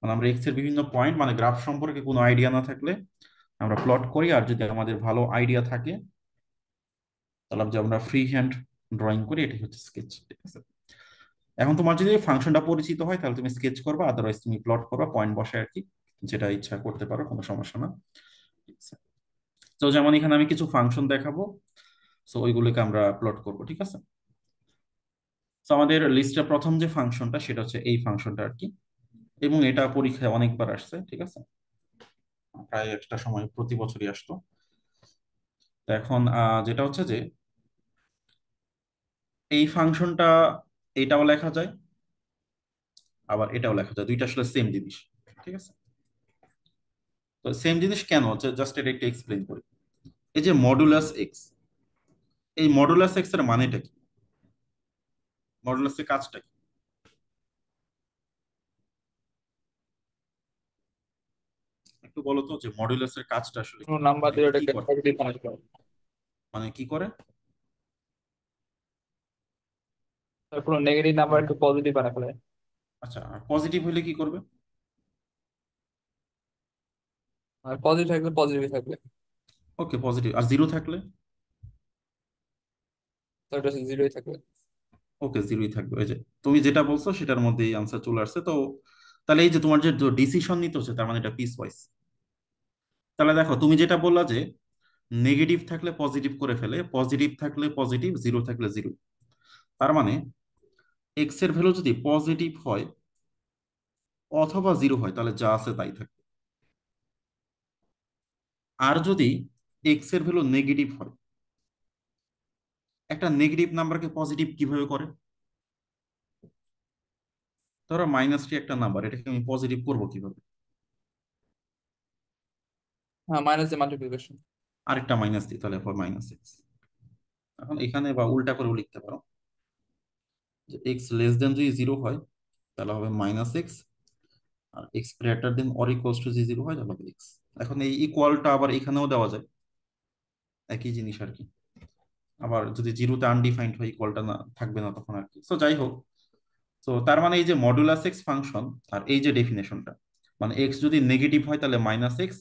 Speaker 1: মানে আমরা এক্স এর বিভিন্ন পয়েন্ট, মানে গ্রাফ সম্পর্কে কোনো আইডিয়া না থাকলে আমরা প্লট করি, আর যদি আমাদের ভালো আইডিয়া থাকে তাহলে যে আমরা ফ্রি হ্যান্ড ড্রয়িং করি, এটাই হচ্ছে স্কেচ, ঠিক আছে। এখন তোমার যদি ফাংশনটা পরিচিত হয় তাহলে তুমি স্কেচ করবা, আদারওয়াইজ তুমি প্লট করবা পয়েন্ট বসে আর কি, যেটা ইচ্ছা করতে পারো, কোনো সমস্যা না। ঠিক আছে। তো যেমন এখানে আমি কিছু ফাংশন দেখাবো, সো ওইগুলোকে আমরা প্লট করব, ঠিক আছে। তো আমাদের লিস্টে প্রথম যে ফাংশনটা সেটা হচ্ছে এই ফাংশনটা আর কি, এবং এটা পরীক্ষায় অনেকবার আসছে, ঠিক আছে, প্রায় একটা সময় প্রতি বছরই আসতো। তো এখন যেটা হচ্ছে যে এই ফাংশনটা এটাও লেখা যায়, আবার এটাও লেখা যায়, দুইটা আসলে সেম জিনিস, ঠিক আছে। তো সেম জিনিস কেন হচ্ছে, জাস্ট এটা একটু এক্সপ্লেন করি। এই যে মডুলাস এক্স, এই মডুলাস এক্স এর মানেটা কি, মডুলাসের কাজটা কি, একটু বলো তো, যে মডুলাসের কাজটা আসলে
Speaker 2: কোনো
Speaker 1: কি,
Speaker 2: নাম্বার
Speaker 1: মানে
Speaker 2: দিয়ে
Speaker 1: এটা কি
Speaker 2: ওটাকে
Speaker 1: করে,
Speaker 2: পজিটিভ বানাতে হবে।
Speaker 1: মানে কি করে?
Speaker 2: তারপর নেগেটিভ নাম্বার একটু পজিটিভ বানাতে ফেলে।
Speaker 1: আচ্ছা, আর পজিটিভ হলে কি করবে?
Speaker 2: আর পজিটিভ থাকলে পজিটিভ থাকবে।
Speaker 1: ওকে, পজিটিভ। আর জিরো থাকলে?
Speaker 2: তো এটা জিরোই থাকবে।
Speaker 1: ওকে, জিরোই থাকবে। ওই যে তুমি যেটা বলছো সেটার মধ্যেই আনসার চলে আসছে তো। তাহলে এই যে তোমার যে ডিসিশন নিতে হচ্ছে, তার মানে এটা পিস ওয়াইজ। তাহলে দেখো তুমি যেটা বললা যে নেগেটিভ থাকলে পজিটিভ করে ফেলে, পজিটিভ থাকলে পজিটিভ, জিরো থাকলে জিরো। তার মানে এক্স এর ভ্যালু যদি পজিটিভ হয় অথবা জিরো হয়, তাহলে যা আছে তাই থাকবে। আর যদি এক্স এর ভ্যালু নেগেটিভ হয়, একটা নেগেটিভ নাম্বারকে পজিটিভ কিভাবে করে? ধরো -3 একটা নাম্বার, এটাকে আমি পজিটিভ করবো কিভাবে?
Speaker 2: হ্যাঁ, মাইনাস দিয়ে মাল্টিপ্লিকেশন।
Speaker 1: আরেকটা মাইনাস দিই, তাহলে -6। এখন এখানে বা উল্টা করেও লিখতে পারো, যে এক্স লেস দেন যদি জিরো হয় তাহলে হবে -x, আর X greater than or equals to যদি জিরো হয় তাহলে হবে এক্স। এখন এই ইকুয়ালটা আবার এখানেও দেওয়া যায়, একই জিনিস আর কি। আবার যদি জিরোতে আনডিফাইন্ড হয়, ইকুয়ালটা না থাকবে না তখন আর কি। সো যাই হোক, তো তার মানে এই যে মডুলাস এক্স ফাংশন, আর এই যে ডেফিনেশনটা, মানে এক্স যদি নেগেটিভ হয় তাহলে -x,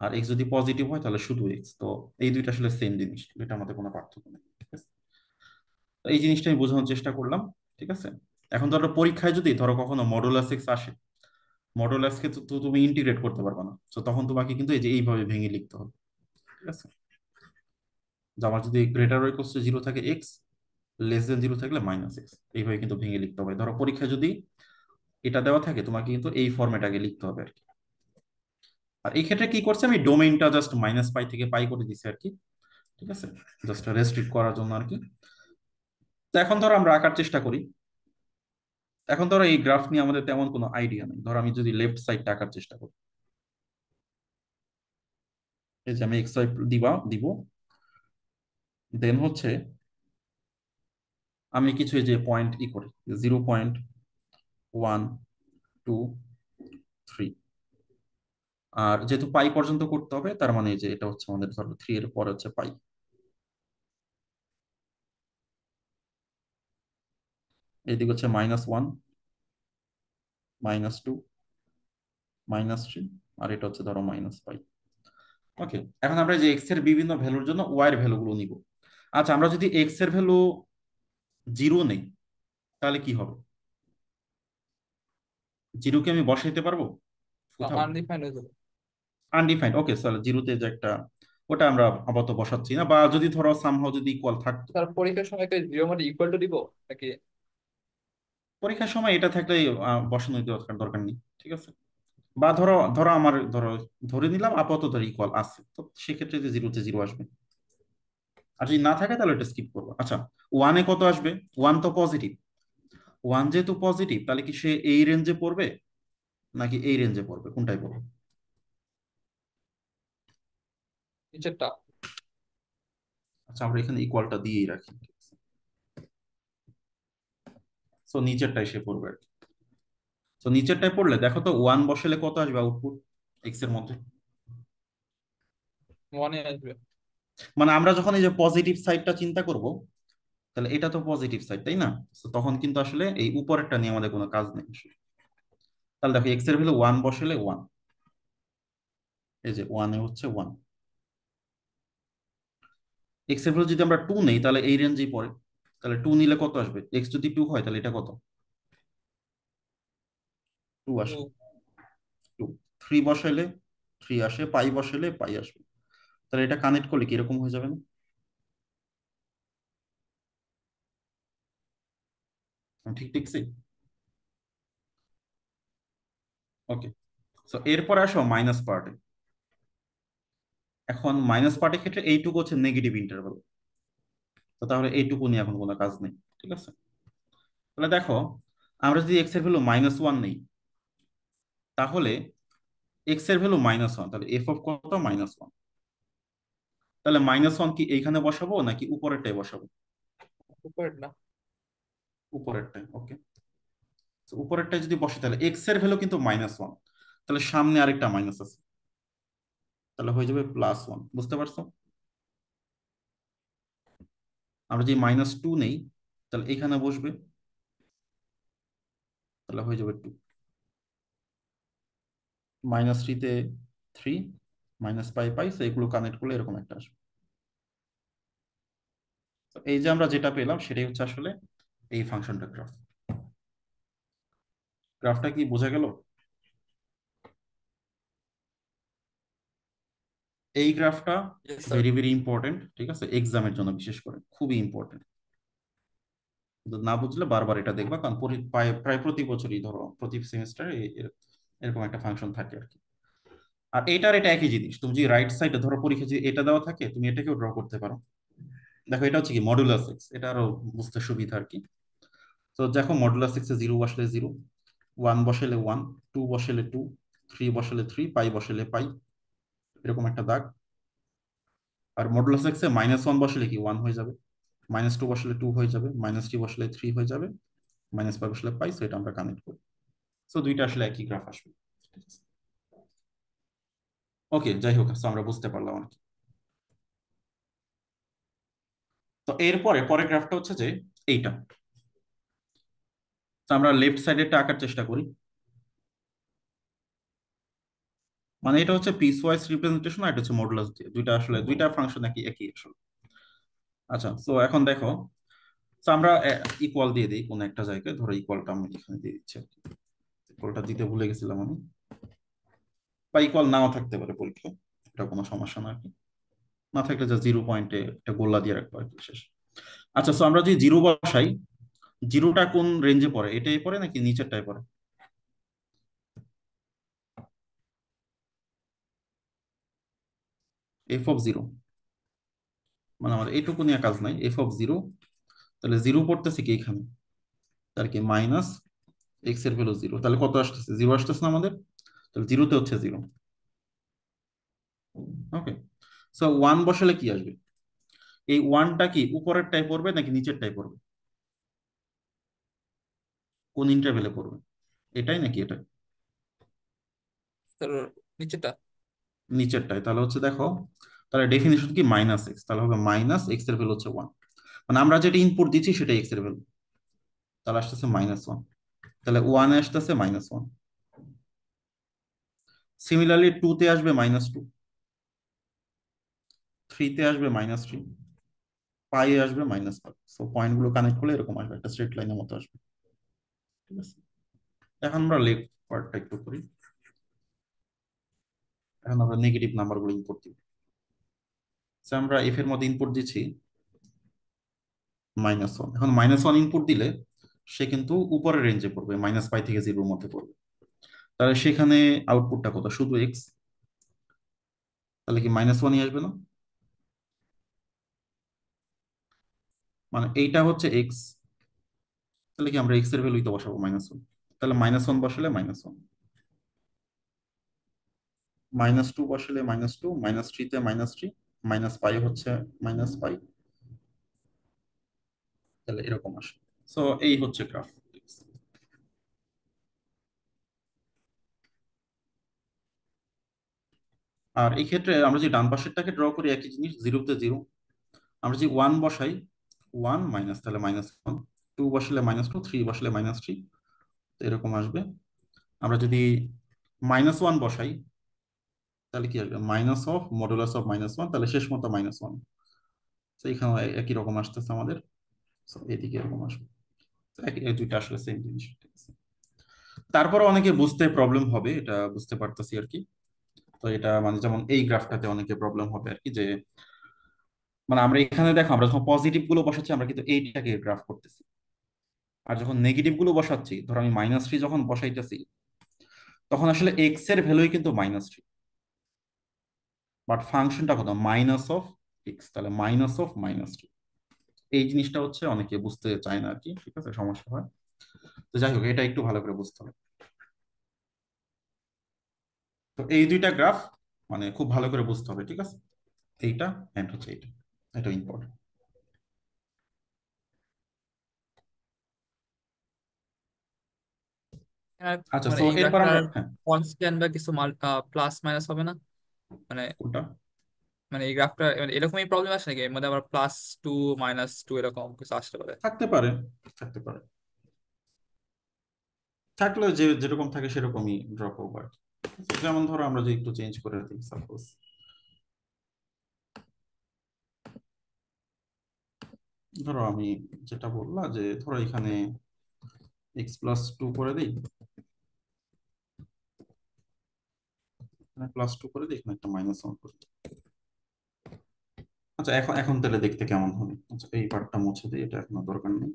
Speaker 1: আর এক্স যদি পজিটিভ হয় তাহলে শুধু এক্স। তো এই দুইটা আসলে সেম জিনিস, এটার মধ্যে কোনো পার্থক্য নেই, ঠিক আছে। তো এই জিনিসটা আমি বোঝানোর চেষ্টা করলাম, ঠিক আছে। এখন ধরো পরীক্ষায় যদি ধরো কখনো মডুলাস এক্স আসে, মডুলাসকে তো তো তুমি ইন্টিগ্রেট করতে পারবে না, তো তখন তোমাকে কিন্তু এই যে এইভাবে ভেঙে লিখতে হবে। ঠিক আছে, যে আমার যদি গ্রেটার or equals to 0 থাকে এক্স, লেস দেন 0 থাকলে -x, এইভাবে কিন্তু ভেঙে লিখতে হবে। ধরো পরীক্ষা যদি এটা দেওয়া থাকে তোমাকে কিন্তু এই ফরম্যাট আগে লিখতে হবে আর কি। আর এই ক্ষেত্রে কি করছে, আমি ডোমেইনটা জাস্ট -π থেকে পাই করে দিছি আর কি। ঠিক আছে, জাস্ট রেস্ট্রিক্ট করার জন্য আর কি। তো এখন ধরো আমরা আঁকার চেষ্টা করি। এখন ধরো এই গ্রাফ নিয়ে আমাদের তেমন কোনো আইডিয়া নেই, ধরো আমি যদি লেফট সাইডটা আঁকার চেষ্টা করি, এই যে আমি এক্স ওয়াই দিব, দেন হচ্ছে আমি কিছু এই যে পয়েন্ট করি, 0.1 2 3। আর যেহেতু পাই পর্যন্ত করতে হবে, তার মানে এই যে এটা হচ্ছে আমাদের ধরো 3 এর পরে হচ্ছে পাই। এদিকে হচ্ছে -1, -2, -3, আর এটা হচ্ছে ধরো -π। ওকে, এখন আমরা যে এক্স এর বিভিন্ন ভ্যালুর জন্য ওয়াই এর ভ্যালুগুলো নিব। আচ্ছা, আমরা যদি এক্স এর ভ্যালু 0 নেই তাহলে কি হবে? 0 কে আমি বসাইতে পারবো কোথাও?
Speaker 2: আনডিফাইন্ড হয়ে যাবে।
Speaker 1: আনডিফাইন্ড, ওকে, তাহলে 0-তে যে একটা, ওটা আমরা আপাতত বসাচ্ছি না। বা যদি ধরো সামহাও যদি ইকুয়াল থাকতো,
Speaker 2: তার পরীক্ষার সময় কি জিরো মানে ইকুয়াল টু দিব নাকি?
Speaker 1: পরীক্ষার সময় এটা থাকলে বসানোর দরকার দরকার নেই। ঠিক আছে, বা ধরো ধরো আমার ধরো ধরে নিলাম আপাতত ধরো ইকুয়াল আছে, তো সেক্ষেত্রে যে 0-তে 0 আসবে। আর যদি না থাকে তাহলে এটা স্কিপ করবো। আচ্ছা, ওয়ানে কত আসবে? ওয়ান তো পজিটিভ। ওয়ান যেহেতু পজিটিভ, তাহলে কি সে এই রেঞ্জে পড়বে নাকি এই রেঞ্জে পড়বে, কোনটাই পড়বে?
Speaker 2: নিচেরটা।
Speaker 1: আচ্ছা, আমরা এখানে ইকুয়ালটা দিয়েই রাখি। সো নিচেরটাই সে পড়বে আর কি। তো নিচেরটায় পড়লে দেখো তো ওয়ান বসালে কত আসবে আউটপুট এক্স এর মধ্যে?
Speaker 2: ওয়ানে আসবে।
Speaker 1: মানে আমরা যখন এই যে পজিটিভ সাইডটা চিন্তা করব, তাহলে এটা তো পজিটিভ সাইড, তাই না? তো তখন কিন্তু আসলে এই উপরেরটা নিয়ে আমাদের কোনো কাজ নেই আসলে। তাহলে দেখো এক্স এর ভ্যালু ওয়ান বসালে ওয়ান, এই যে ওয়ানে হচ্ছে ওয়ান। এক্স এর ভ্যালু যদি আমরা টু নেই তাহলে এই রেঞ্জেই পড়ে। তাহলে টু নিলে কত আসবে? এক্স যদি টু হয় তাহলে এটা কত? টু আসে।
Speaker 2: তো
Speaker 1: টু। থ্রি বসাইলে থ্রি আসে, পাই বসাইলে পাই আসবে। তাহলে এটা কানেক্ট করলে কিরকম হয়ে যাবে না? আমি ঠিক ঠিক ওকে। সো এরপর আসো মাইনাস পার্টে। এখন মাইনাস পার্টের ক্ষেত্রে এইটুকু হচ্ছে নেগেটিভ ইন্টারভাল, তো তাহলে এইটুকু নিয়ে এখন কোনো কাজ নেই। ঠিক আছে, তাহলে দেখো আমরা যদি এক্স এর ভ্যালু -1 নেই, তাহলে এক্স এর ভ্যালু -1, তাহলে এফ অফ কত? -1। তাহলে -1 কি এইখানে বসাবো নাকি উপরেরটাই বসাবো?
Speaker 2: উপরের না।
Speaker 1: উপরেরটাই, ওকে। তো উপরেরটাই যদি বসে তাহলে এক্স এর ভ্যালু কিন্তু -1, তাহলে সামনে আরেকটা মাইনাস আছে, তাহলে হয়ে যাবে +1। বুঝতে পারছো? আমরা যদি -2 নেই তাহলে এখানে বসবে, তাহলে হয়ে যাবে 2। -3-তে 3, -π তো এগুলো কানেক্ট করলে এরকম একটা আসবে। তো এই যে আমরা যেটা পেলাম সেটাই হচ্ছে আসলে এই ফাংশনটা গ্রাফ। গ্রাফটা কি বোঝা গেল? এই গ্রাফটা
Speaker 2: yes sir.
Speaker 1: Very very important, ঠিক আছে, এক্সামের জন্য বিশেষ করে খুবই ইম্পর্টেন্ট। না বুঝলে বারবার এটা দেখবা, কারণ প্রায় প্রায় প্রতি বছরই ধরো প্রতি সেমিস্টারে এরকম একটা ফাংশন থাকে আর কি। আর এটার এটা একই জিনিস, তুমি যদি রাইট সাইডে ধরো পরীক্ষা যদি এটা দেওয়া থাকে তুমি এটাকেও ড্র করতে পারো। দেখো এটা হচ্ছে কি মডুলাস এক্স, এটা আরো বুঝতে সুবিধা আর কি। তো দেখো মডুলাস এক্স এ 0 বসলে 0, ওয়ান বসালে ওয়ান, টু বসালে টু, থ্রি বসালে থ্রি, পাই বসালে পাই, এরকম একটা দাগ। আর মডুলাস এক্স এ -1 বসালে কি ওয়ান হয়ে যাবে, -2 বসালে টু হয়ে যাবে, -3 বসালে থ্রি হয়ে যাবে, -5 বসালে পাই। সো এটা আমরা কানেক্ট করি, সো দুইটা আসলে একই গ্রাফ আসবে। ওকে, যাই হোক, so আমরা বুঝতে পারলাম আর কি। তো এরপরে পরের গ্রাফটা হচ্ছে যে এইটা। তো আমরা লেফট সাইডেরটা আঁকার চেষ্টা করি। মানে এটা হচ্ছে পিস ওয়াইজ রিপ্রেজেন্টেশন, আর এটা হচ্ছে মডুলাস দিয়ে, দুইটা আসলে দুইটা ফাংশন একই একই আসলে। আচ্ছা, তো এখন দেখো, তো আমরা ইকুয়াল দিয়ে দিই কোন একটা জায়গায়, ধরো ইকুয়ালটা আমি এখানে দিয়ে দিচ্ছি। ইকুয়ালটা দিতে ভুলে গেছিলাম আমি। বা ইকুয়াল নাও থাকতে পারে পরীক্ষায়, এটা কোনো সমস্যা না আর কি। না থাকলে যা 0 পয়েন্টে একটা গোল্লা দিয়ে রাখবো আর কি, শেষ। আচ্ছা, তো আমরা যদি জিরো বসাই, জিরোটা কোন রেঞ্জে পড়ে, এটাই পড়ে নাকি নিচেরটাই পড়ে? f(0), মানে আমার এইটুকু নিয়ে কাজ নাই, f(0), তাহলে জিরো পড়তেছে কি এখানে, তার কি মাইনাস এক্স এর ভ্যালু জিরো, তাহলে কত আসতেছে, জিরো আসতেছে না আমাদের, তাহলে জিরোতে হচ্ছে জিরো। ওকে, সো ওয়ান বসালে কি আসবে, এই ওয়ানটা কি উপরের টাই পড়বে নাকি নিচের টাই পড়বে, কোন ইন্টারভেলে পড়বে, এটাই নাকি এটাই?
Speaker 2: তোর নিচেটা।
Speaker 1: নিচেরটাই, তাহলে হচ্ছে দেখো, তাহলে ডেফিনিশন কি মাইনাস এক্স, তাহলে হবে মাইনাস এক্স এর ভ্যালু হচ্ছে ওয়ান, মানে আমরা যেটা ইনপুট দিচ্ছি সেটাই এক্স এর ভ্যালু, তাহলে আসতেছে -1, তাহলে ওয়ানে আসতেছে -1। সিমিলারলি টু তে আসবে -2, থ্রিতে আসবে -3, পাই আসবে -5। সো পয়েন্ট গুলো কানেক্ট করলে এরকম আসবে, একটা স্ট্রেট লাইনের মতো আসবে। ঠিক আছে, এখন আমরা লেফট পার্টটা একটু করি। এখন আমরা নেগেটিভ নাম্বার গুলো ইনপুট দিব। So আমরা এফ এর মধ্যে ইনপুট দিচ্ছি -1, এখন -1 ইনপুট দিলে সে কিন্তু উপরের রেঞ্জে পড়বে, -π থেকে জিরোর মধ্যে পড়বে, তাহলে সেখানে আউটপুটটা কত, শুধু এক্স, তাহলে কি -1ই আসবে না, মানে এইটা হচ্ছে এক্স, তাহলে কি আমরা এক্স এর ভ্যালুই তো বসাবো -1, তাহলে -1 বসালে -1, -2 বসালে -2, -3তে -3, -π হচ্ছে -π, তাহলে এরকম আসে। সো এই হচ্ছে গ্রাফ। আর এই ক্ষেত্রে আমরা যে ডান পাশেরটাকে ড্র করি একই জিনিস, জিরোতে জিরো, আমরা যদি ওয়ান বসাই, ওয়ান মাইনাস, তাহলে -1, টু বসালে -2, থ্রি বসালে -3, তো এরকম আসবে। আমরা যদি -1 বসাই, তাহলে কি আসবে, মাইনাস অফ মডুলাস অফ -1, তাহলে শেষ মতো -1, তো এখানে একই রকম আসতেছে আমাদের। So এদিকে এরকম আসবে। তো এই দুইটা আসলে সেম জিনিস, ঠিক আছে। তারপরে অনেকে বুঝতে প্রবলেম হবে, এটা বুঝতে পারতেছি আর কি। তো এটা মানে যেমন এই গ্রাফটাতে অনেকে প্রবলেম হবে আর কি, যে মানে আমরা এখানে দেখো, আমরা যখন পজিটিভ গুলো বসাচ্ছি আমরা কিন্তু এইটাকে গ্রাফ করতেছি, আর যখন নেগেটিভ গুলো বসাচ্ছি, ধরো আমি -3 যখন বসাইতেছি, তখন আসলে এক্স এর ভ্যালুই কিন্তু -3, বাট ফাংশনটা কত, -(x), তাহলে -(-3), এই জিনিসটা হচ্ছে অনেকে বুঝতে চায় না আর কি, ঠিক আছে, সমস্যা হয়। তো যাই হোক, এটা একটু ভালো করে বুঝতে হবে। তো এই দুইটা গ্রাফ মানে খুব ভালো করে বুঝতে হবে, ঠিক আছে, এইটা এন্ড হচ্ছে এইটা, এটা ইম্পর্টেন্ট।
Speaker 2: আর
Speaker 1: আচ্ছা,
Speaker 2: মানে
Speaker 1: সো
Speaker 2: এই
Speaker 1: এরপর
Speaker 2: গ্রাফটার
Speaker 1: আমরা, হ্যাঁ,
Speaker 2: কনস্ট্যান্ট বা কিছু প্লাস মাইনাস হবে না? মানে
Speaker 1: কোনটা?
Speaker 2: মানে এই গ্রাফটা মানে এরকমই প্রবলেম আসে নাকি, এর মধ্যে আবার +2 -2 এরকম কিছু আসতে পারে?
Speaker 1: থাকতে পারে, থাকতে পারে, থাকলে যে যেরকম থাকে সেরকমই ড্র করবো আর কি। যেমন ধরো আমরা যে একটু চেঞ্জ করে দিই, সাপোজ ধরো আমি যেটা বললাম, যে ধরো এখানে x+2 করে দিই, এখানে +2 করে দিই, এখানে একটা -1 করে দিই। আচ্ছা, এখন এখন তাহলে দেখতে কেমন হবে, আচ্ছা এই পার্টটা মুছে দিই, এটা এখনো দরকার নেই।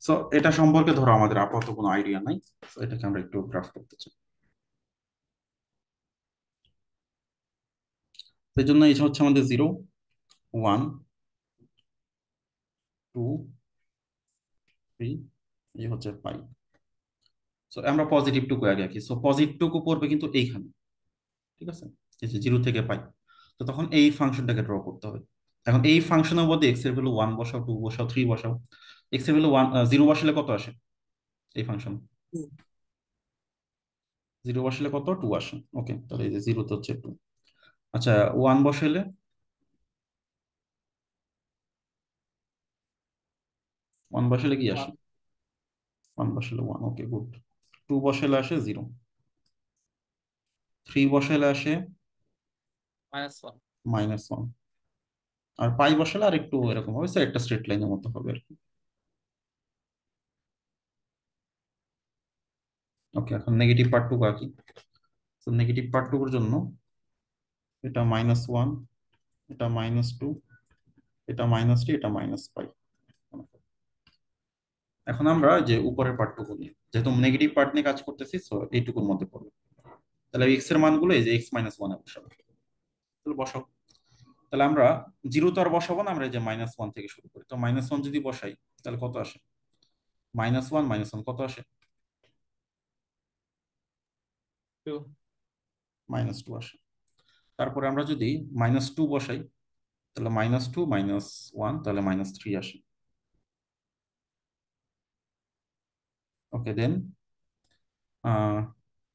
Speaker 1: সো এটা সম্পর্কে ধরো আমাদের আপাতত কোনো আইডিয়া নাই, তো এটাকে আমরা একটু গ্রাফ করতে চাই। সেই জন্য এই হচ্ছে আমাদের 0, 1, 2, 3, এই হচ্ছে পাই। সো আমরা পজিটিভ টুকু আগে আঁকি, সো পজিটিভ টুকু পড়বে কিন্তু এইখানে, ঠিক আছে, এই যে জিরো থেকে পাই। তো তখন এই ফাংশনটাকে ড্র করতে হবে। এখন এই ফাংশনের মধ্যে এক্স এর ভ্যালু 1 বসাও, 2 বসাও, 3 বসাও, এক্স এর ভ্যালু 0 বসালে কত আসে এই ফাংশন, 0 বসালে কত, 2 আসে। ওকে, তাহলে এই যে জিরোতে হচ্ছে 2। আচ্ছা, 1 বসালে, 1 বসালে কি আসে, 1 বসালে 1, ওকে গুড। 2 বসালে আসে 0, 3 বসালে আসে
Speaker 2: -1।
Speaker 1: -1, আর পাই বসালে আর একটু এরকম হবে, স্যার একটা স্ট্রেট লাইনের মতো হবে আর কি। ওকে, এখন নেগেটিভ পার্ট টুকু আঁকি। তো নেগেটিভ পার্ট টুকুর জন্য এটা -1, এটা -2, এটা -3, এটা -5। এখন আমরা যে উপরের পার্টটুকু নিয়ে, যেহেতু নেগেটিভ পার্ট নিয়ে কাজ করতেছি, সো এইটুকুর মধ্যে পড়বে। তাহলে এক্স এর মানগুলো এই যে x-1 এ বসাবো। তাহলে বসাও। তাহলে আমরা জিরো তো আর বসাবো না, আমরা এই যে -1 থেকে শুরু করি। তো -1 যদি বসাই তাহলে কত আসে? -1 কত আসে?
Speaker 2: 2।
Speaker 1: -2 আসে। তারপরে আমরা যদি -2 বসাই তাহলে -2 -1 তাহলে -3 আসে। ওকে, দেন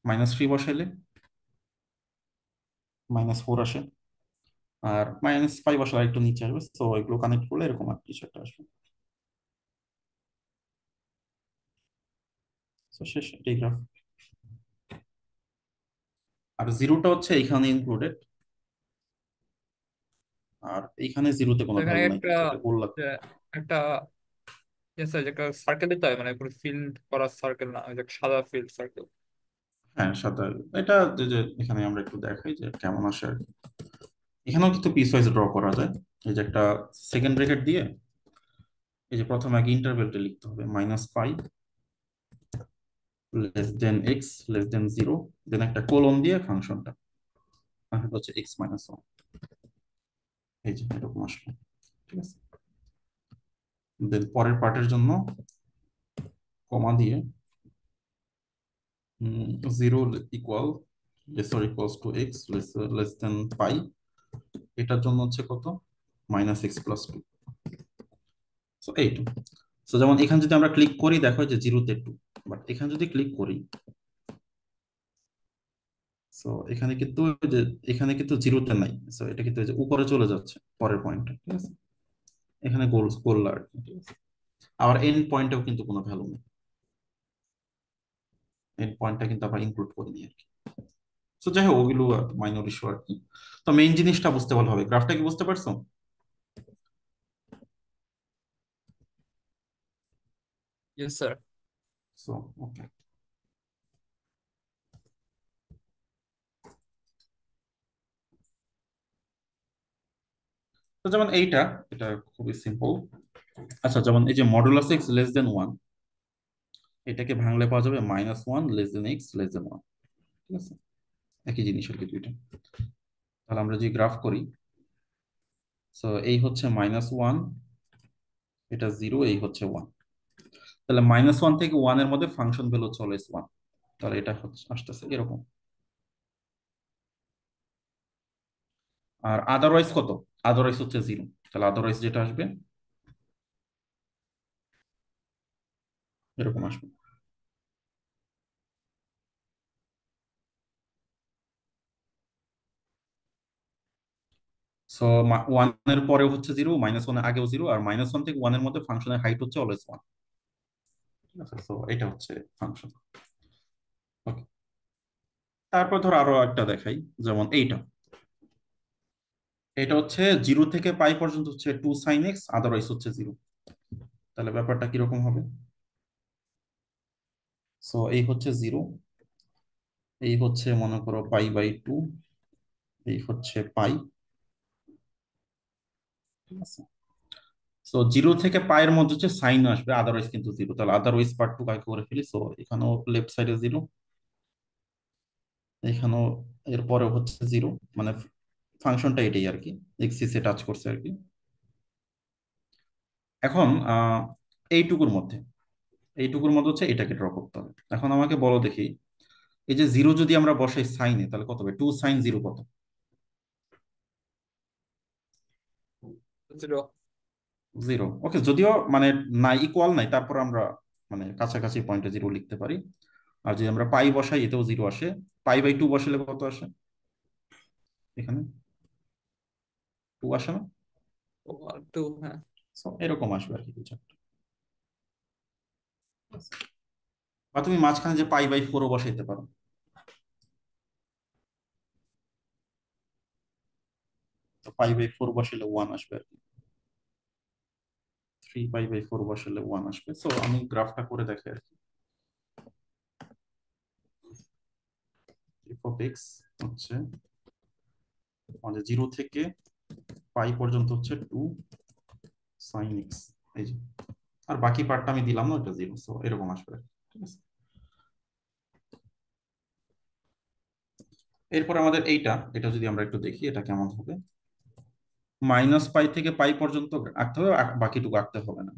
Speaker 1: -3 বসাইলে -4 আসে। আর -5 বসালে একটু নিচে আসবে, তো এগুলো কানেক্ট করলে এরকম আর কিছু একটা আসবে। তো শেষ, এটাই গ্রাফ। আর জিরোটা হচ্ছে এইখানে ইনক্লুডেড, আর এইখানে জিরোতে
Speaker 2: তো
Speaker 1: কোনো
Speaker 2: এখানে
Speaker 1: ভ্যালু নাই,
Speaker 2: একটা
Speaker 1: তো এটা গোল
Speaker 2: যে
Speaker 1: লাগবে।
Speaker 2: একটা yes, sir, যে একটা সার্কেল দিতে হয়, মানে পুরো ফিল্ড করা সার্কেল না, ওই যে সাদা ফিল্ড সার্কেল।
Speaker 1: হ্যাঁ, সাথে এটা যে যে এখানে আমরা একটু দেখাই যে কেমন আসে আর কি। এখানেও কিন্তু পিস ওয়াইজ ড্র করা যায়। এই যে একটা সেকেন্ড ব্র্যাকেট দিয়ে, এই যে প্রথমে আগে ইন্টারভেলটা লিখতে হবে, -পাই লেস দেন x<0, দেন একটা কোলন দিয়ে ফাংশনটা, ফাংশনটা হচ্ছে x-1। এই যে এরকম আসলো, ঠিক আছে। দেন পরের পার্টের জন্য কমা দিয়ে 0 equal lesser equals to x less than pi, এটার জন্য হচ্ছে কত? -x+2। সো এইটু। সো যেমন এখানে যদি আমরা ক্লিক করি দেখো যে জিরোতে 2, বাট এখানে যদি ক্লিক করি, সো এখানে কিন্তু যে এখানে কিন্তু জিরোতে নাই, সো এটা কিন্তু এই যে উপরে চলে যাচ্ছে পরের পয়েন্টে, ঠিক আছে। এখানে গোল গোল আর কি, ঠিক আছে। আবার এন্ড পয়েন্টেও কিন্তু কোনো ভ্যালু নেই, এন্ড পয়েন্টটা কিন্তু আমরা ইনক্লুড করিনি আর কি। সো যাই হোক, ওগুলো মাইনর ইস্যু আর কি। তো মেইন জিনিসটা বুঝতে ভালো হবে, গ্রাফটা কি বুঝতে পারছো?
Speaker 2: Yes sir.
Speaker 1: So okay. তো যেমন এইটা, এটা খুবই সিম্পল। আচ্ছা, যেমন এই যে মডুলাস এক্স লেস দেন 1, এটাকে ভাঙলে পাওয়া যাবে -1 লেস দেন x<1। ঠিক আছে, একই জিনিস আর কি দুইটা। তাহলে আমরা যদি গ্রাফ করি, সো এই হচ্ছে -1, এটা 0, এই হচ্ছে 1। তাহলে -1 থেকে 1 এর মধ্যে ফাংশন ভ্যালু হচ্ছে অলওয়েজ 1। তাহলে এটা হচ্ছে আসতেছে এরকম। আর আদারওয়াইজ কত? আদারওয়াইজ হচ্ছে 0। তাহলে আদারওয়াইজ যেটা আসবে এরকম আসবে। সো 1 এর পরেও হচ্ছে 0, -1 এর আগেও 0, আর -1 থেকে 1 এর মধ্যে ফাংশনের হাইট হচ্ছে অলওয়েজ 1। ঠিক আছে, সো এটা হচ্ছে ফাংশন। ওকে, তারপর ধর আরো একটা দেখাই, যেমন এইটা। এটা হচ্ছে 0 থেকে পাই পর্যন্ত হচ্ছে 2 sin x, আদারওয়াইজ হচ্ছে 0। তাহলে ব্যাপারটা কিরকম হবে? সো এই হচ্ছে 0, এই হচ্ছে মনে করো π/2, এই হচ্ছে পাই। ঠিক আছে, সো 0 থেকে পায়ের মধ্যে হচ্ছে সাইন আসবে, আদারওয়াইজ কিন্তু 0। তাহলে আদারওয়াইজ পার্ট টু কাকে করে ফেলি, সো এখানেও লেফট সাইডে 0, এখানেও এরপরে হচ্ছে 0। মানে ফাংশনটা এটাই আর কি, এক্সিসে টাচ করছে আর কি। এখন এইটুকুর মধ্যে হচ্ছে এটাকে ড্র করতে হবে। এখন আমাকে বলো দেখি, এই যে 0 যদি আমরা বসাই সাইনে তাহলে কত হবে? 2 sin 0 কত?
Speaker 2: 0।
Speaker 1: 0। ওকে, যদিও মানে নাই, ইকুয়াল নাই, তারপর আমরা মানে কাছাকাছি পয়েন্টে 0 লিখতে পারি। আর যদি আমরা পাই বসাই এতেও 0 আসে। π/2 বসালে কত আসে? এখানে 2 আসে না?
Speaker 2: ও, 2, হ্যাঁ।
Speaker 1: So, এরকম আসবে আর কি কিছু একটা। বা তুমি মাঝখানে যে π/4ও বসাইতে পারো। পাই বাই 4 বসালে 1 আসবে আর কি। 3 পাই বাই 4 বসালে 1 আসবে। সো আমি গ্রাফটা করে দেখি আর কি। f(x) হচ্ছে আমাদের 0 থেকে পাই পর্যন্ত হচ্ছে 2 sin x। এই যে, আর বাকি পার্টটা আমি দিলাম না, ওটা 0। সো এরকম আসবে আর কি। ঠিক আছে। এরপর আমাদের এটা যদি আমরা একটু দেখি এটা কেমন হবে। -পাই থেকে পাই পর্যন্ত আঁকতে হবে, বাকিটুকু আঁকতে হবে না।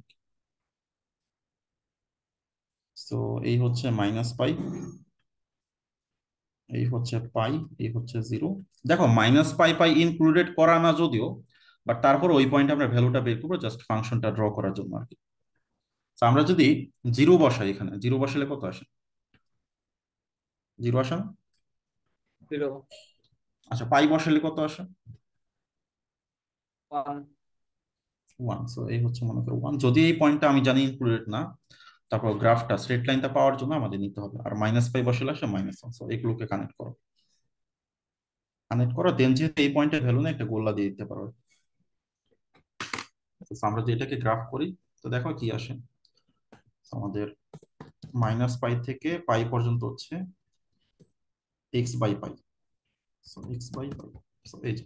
Speaker 1: তো এই হচ্ছে -পাই, এই হচ্ছে পাই, এই হচ্ছে 0। দেখো -পাই ইনক্লুডেড করা না যদিও, বাট তারপর ওই পয়েন্ট আমরা ভ্যালুটা বের করবো জাস্ট ফাংশনটা ড্র করার জন্য আর কি। তো আমরা যদি 0 বসাই, এখানে 0 বসালে কত আসে? 0 আসে না?
Speaker 2: 0,
Speaker 1: আচ্ছা, পাই বসালে কত আসে?
Speaker 2: 1।
Speaker 1: 1। সো এই হচ্ছে মনে করো 1, যদি এই পয়েন্টটা আমি জানি ইনক্লুডেড না। তারপর গ্রাফটা স্ট্রেট লাইনটা পাওয়ার জন্য আমাদের নিতে হবে, আর -পাই বসালে আসে -1। সো এগুলোকে কানেক্ট করো, কানেক্ট করো, দেন যেহেতু এই পয়েন্টের ভ্যালু না, একটা গোল্লা দিয়ে দিতে পারো। তো আমরা যদি এটাকে গ্রাফ করি, তো দেখো কি আসে। আমাদের -পাই থেকে পাই পর্যন্ত হচ্ছে x/পাই। সো x/পাই। সো এই যে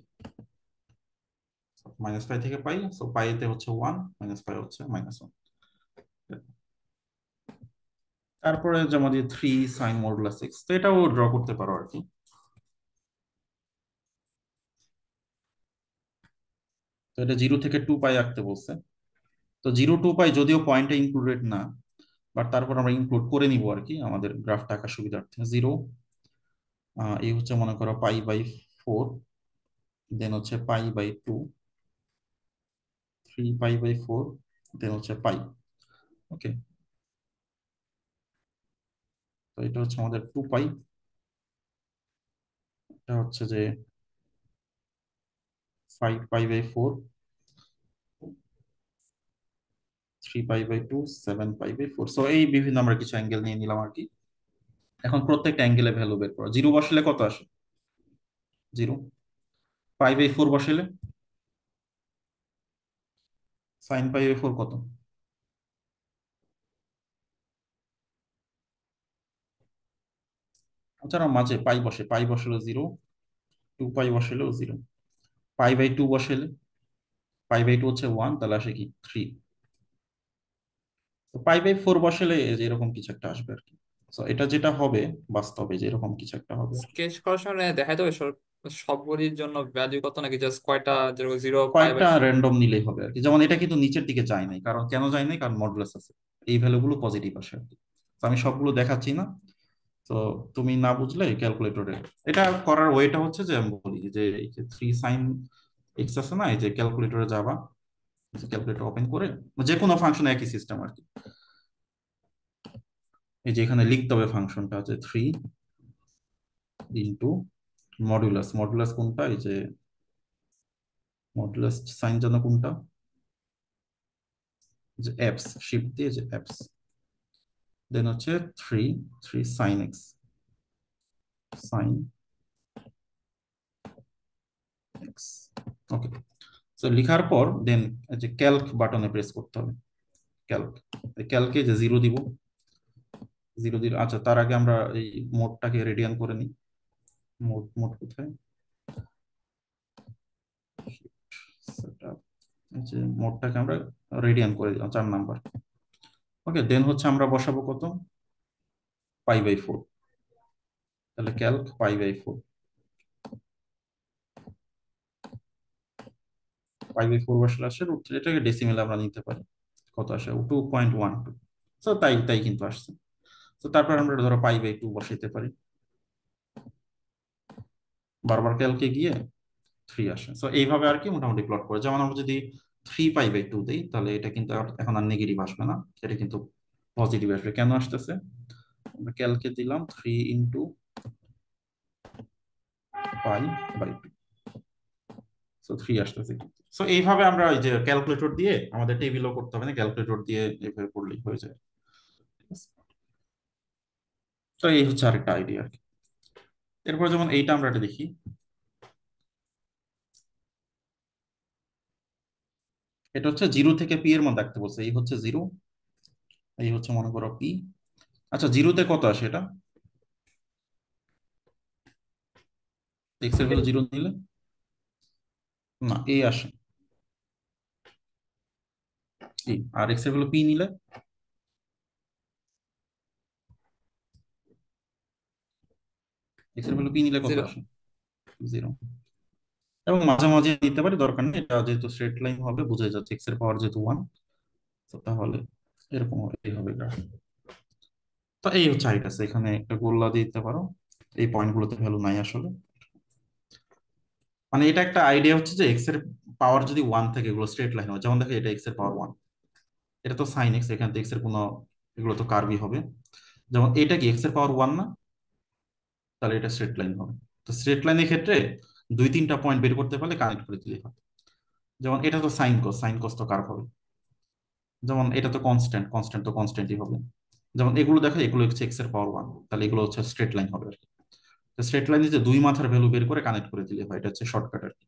Speaker 1: -পাই থেকে পাই, সো পাইতে হচ্ছে 1, -পাই হচ্ছে -1। তারপরে যে আমাদের 3 sin mod(x), তো এটাও ড্র করতে পারো আর কি। তো এটা 0 থেকে 2 পাই আঁকতে বলছে। তো 0 2 পাই যদিও পয়েন্টে ইনক্লুডেড না, বাট তারপর আমরা ইনক্লুড করে নিব আর কি আমাদের গ্রাফটা আঁকার সুবিধার্থে। 0, এই হচ্ছে মনে করো পাই/4, দেন হচ্ছে পাই/2, 3 পাই/4, দেন হচ্ছে পাই। ওকে। তো এটা হচ্ছে আমাদের 2 পাই, এটা হচ্ছে যে 5 পাই/4, 3 পাই/2, 7 পাই/4। সো এই বিভিন্ন আমরা কিছু অ্যাঙ্গেল নিয়ে নিলাম আর কি। এখন প্রত্যেকটা অ্যাঙ্গেলে ভ্যালু বের করো। 0 বসালে কত আসে? 0। পাই/4 বসালে sin π/4 কত? আচ্ছা, না, মাঝে পাই বসে, পাই বসালো 0, 2 পাই বসালেও 0। পাই/2 বসালে, পাই/2 হচ্ছে 1, তাহলে আসে কি 3। তো পাই/4 বসালে এই যে এরকম কিছু একটা আসবে আর কি। তো এটা যেটা হবে বাস্তবে, যে এরকম কিছু একটা হবে আর কি।
Speaker 2: স্কেচ করার সময় দেখাই দেবে সবগুলির জন্য ভ্যালু কত, নাকি জাস্ট কয়টা, যেরকম 0 পাই বাই?
Speaker 1: কয়েকটা র্যান্ডম নিলেই হবে আর কি। যেমন এটা কিন্তু নিচের দিকে যায় নাই, কারণ কেন যায় নাই? কারণ মডুলাস আছে, এই ভ্যালুগুলো পজিটিভ আসে আর কি। তো আমি সবগুলো দেখাচ্ছি না। তো তুমি না বুঝলে ক্যালকুলেটরে এটা করার ওয়েটা হচ্ছে যে আমি বলি যে এই যে 3 sin x আছে না, এই যে ক্যালকুলেটরে যাবা, ক্যালকুলেটর ওপেন করে যে কোনো ফাংশন একই সিস্টেম আর কি। এই যে এখানে লিখতে হবে ফাংশনটা আছে 3 মডুলাস। মডুলাস কোনটা? এই যে মডুলাস সাইন জানো কোনটা? যে অ্যাপস, শিফট দিয়ে যে অ্যাপস, দেন হচ্ছে 3 3 sin x, সাইন এক্স। ওকে। তো লিখার পর দেন যে ক্যালক বাটনে প্রেস করতে হবে। ক্যালক, ক্যালকে যে 0 দিব, 0 দিল। আচ্ছা, তার আগে আমরা এই মোডটাকে রেডিয়ান করে নিই। মোড, মোড কোথায়? সেটআপ। এই যে মোডটাকে আমরা রেডিয়ান করে দিলাম, 4 নাম্বার। ওকে, দেন হচ্ছে আমরা বসাবো কত? পাই/4। তাহলে ক্যালক পাই/4, পাই/4 বসালে আসে √3। এটাকে ডেসিমেলে আমরা নিতে পারি, কত আসে? 2.12। তো তাই তাই কিন্তু আসছে। তো তারপর আমরা ধরো পাই/2 বসাইতে পারি, বারবার ক্যালকে গিয়ে 3 আসে। তো এইভাবে আর কি মোটামুটি প্লট করে। যেমন আমরা যদি 3 পাই/2 দিই, তাহলে এটা কিন্তু এখন আর নেগেটিভ আসবে না, এটা কিন্তু পজিটিভ আসবে। কেন আসতেছে? আমরা ক্যালকে দিলাম 3 × পাই/2, সো 3 আসতেছে। সো এইভাবে আমরা ওই যে ক্যালকুলেটর দিয়ে, আমাদের টেবিলও করতে হবে না, ক্যালকুলেটর দিয়ে এইভাবে করলেই হয়ে যায়। ঠিক আছে? তো এই হচ্ছে আরেকটা আইডিয়া আর কি। এরপর যেমন এইটা আমরা একটা দেখি। এটা হচ্ছে জিরো থেকে পি এর মধ্যে রাখতে বলছে, এই হচ্ছে জিরো, এই হচ্ছে মনে করো পি। আচ্ছা জিরোতে কত আসে এটা, এক্স এর ভ্যালু জিরো নিলে? না, এ আসে, এ। আর এক্স এর ভ্যালু পি নিলে, এক্স এর ভ্যালু পি নিলে কত
Speaker 2: জিরো।
Speaker 1: আসে? জিরো। এবং মাঝে মাঝে নিতে পারি, দরকার নেই, এটা যেহেতু স্ট্রেট লাইন হবে বোঝা যাচ্ছে, এক্স এর পাওয়ার যেহেতু ওয়ান, তো তাহলে এরকম হবে, এই হবে গ্রাফ। তো এই হচ্ছে হাইট আছে, এখানে একটা গোল্লা দিয়ে দিতে পারো, এই পয়েন্টগুলোতে ভ্যালু নাই আসলে। মানে এটা একটা আইডিয়া হচ্ছে যে এক্স এর পাওয়ার যদি ওয়ান থাকে এগুলো স্ট্রেট লাইন হয়, যেমন দেখো এটা এক্স এর পাওয়ার ওয়ান, এটা তো সাইন এক্স, এখান থেকে এক্স এর কোনো, এগুলো তো কার্ভই হবে। যেমন এটা কি এক্স এর পাওয়ার ওয়ান না, তাহলে এটা স্ট্রেট লাইন হবে। তো স্ট্রেট লাইনের ক্ষেত্রে দুই তিনটা পয়েন্ট বের করতে পারলে কানেক্ট করে দিলেই হয়। যেমন এটা তো সাইন কস, সাইন কস তো কার্ভ হবে। যেমন এটা তো কনস্ট্যান্ট, কনস্ট্যান্ট তো কনস্ট্যান্টই হবে। যেমন এগুলো দেখো, এগুলো হচ্ছে এক্স এর পাওয়ার ওয়ান, তাহলে এগুলো হচ্ছে স্ট্রেট লাইন হবে আর কি। তো স্ট্রেট লাইনে যে দুই মাথার ভ্যালু বের করে কানেক্ট করে দিলে হয়, এটা হচ্ছে শর্টকাট আর কি।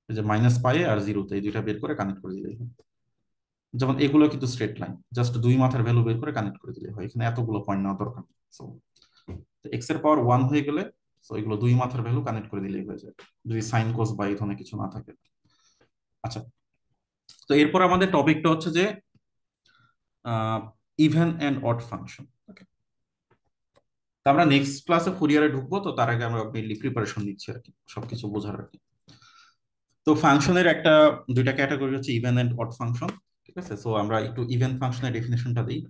Speaker 1: এই যে মাইনাস পাই আর জিরোতে, এই দুইটা বের করে কানেক্ট করে দিলেই হয়। যেমন এগুলো কিন্তু স্ট্রেট লাইন, জাস্ট দুই মাথার ভ্যালু বের করে কানেক্ট করে দিলে হয়, এখানে এতগুলো পয়েন্ট নেওয়া দরকার নেই। So, এক্স এর পাওয়ার ওয়ান হয়ে গেলে, তো এগুলো দুই মাথার ভ্যালু কানেক্ট করে দিলেই হয়ে যায়, যদি সাইন কোস বা এই ধরনের কিছু না থাকে। আচ্ছা, তো এরপর আমাদের টপিকটা হচ্ছে যে ইভেন অ্যান্ড অড ফাংশন। তো আমরা নেক্সট ক্লাসে ফুরিয়ারে ঢুকবো, তো তার আগে আমরা মেইনলি প্রিপারেশন নিচ্ছি আর কি, সবকিছু বোঝার আর কি। তো ফাংশনের একটা, দুইটা ক্যাটাগরি হচ্ছে ইভেন এন্ড অড ফাংশন। ঠিক আছে, সো আমরা একটু ইভেন ফাংশনের ডেফিনেশনটা দিই।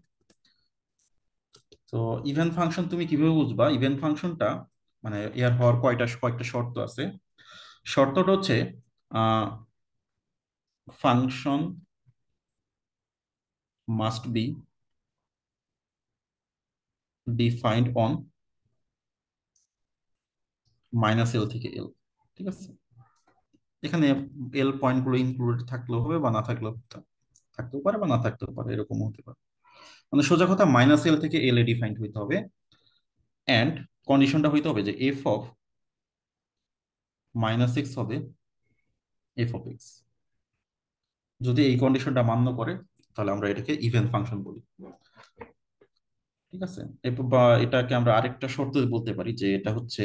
Speaker 1: তো ইভেন ফাংশন তুমি কিভাবে বুঝবা? ইভেন ফাংশনটা মানে ইয়ার হওয়ার কয়েকটা শর্ত আছে। শর্তটা হচ্ছে function must be defined on minus L থেকে এল। ঠিক আছে, এখানে এল পয়েন্টগুলো ইনক্লুড থাকলেও হবে বা না থাকলেও, থাকতেও পারে বা না থাকতেও পারে, এরকম হতে পারে। মানে সোজা কথা মাইনাস এল থেকে এল এ ডিফাইন্ড হইতে হবে। অ্যান্ড কন্ডিশনটা হইতে হবে যে এফ অফ মাইনাস এক্স হবে এফ অফ এক্স। যদি এই কন্ডিশনটা মান্য করে তাহলে আমরা এটাকে ইভেন ফাংশন বলি। ঠিক আছে, বা এটাকে আমরা আরেকটা শর্ত বলতে পারি যে এটা হচ্ছে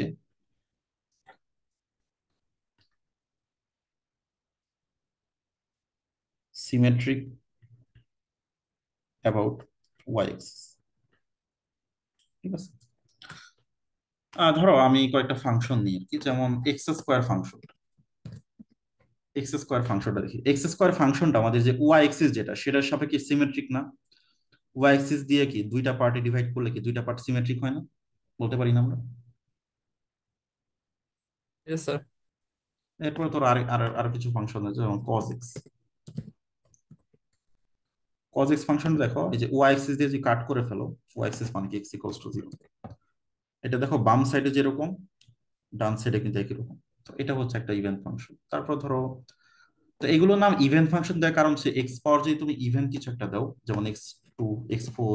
Speaker 1: সিমেট্রিক অ্যাবাউট ওয়াই এক্সিস। ঠিক আছে, ধরো আমি কয়েকটা ফাংশন নিই আর কি, যেমন x square function. X square ফাংশনটা দেখি, এক্স স্কোয়ার ফাংশনটা আমাদের যে ওয়াই এক্সিস যেটা, সেটার সাপেক্ষে সিমেট্রিক না? ওয়াই এক্সিস দিয়ে কি দুইটা পার্টে ডিভাইড করলে কি দুইটা পার্ট সিমেট্রিক হয় না? বলতে পারি না আমরা?
Speaker 2: Yes sir.
Speaker 1: এরপরে তোর আর আর আরো কিছু ফাংশন আছে, যেমন cos X. Cos X function দেখো, এই যে ওয়াই এক্সিস দিয়ে যে কাট করে ফেলো, ওয়াই এক্সিস মানে কি এক্স ইকুয়ালস টু জিরো, এটা দেখো বাম সাইডে যেরকম ডান সাইডে কিন্তু একই রকম। তো এটা হচ্ছে একটা ইভেন ফাংশন। তারপর ধরো, তো এগুলোর নাম ইভেন ফাংশন দেওয়ার কারণ হচ্ছে এক্স পাওয়ার যদি তুমি ইভেন কিছু একটা দাও, যেমন X two, X four,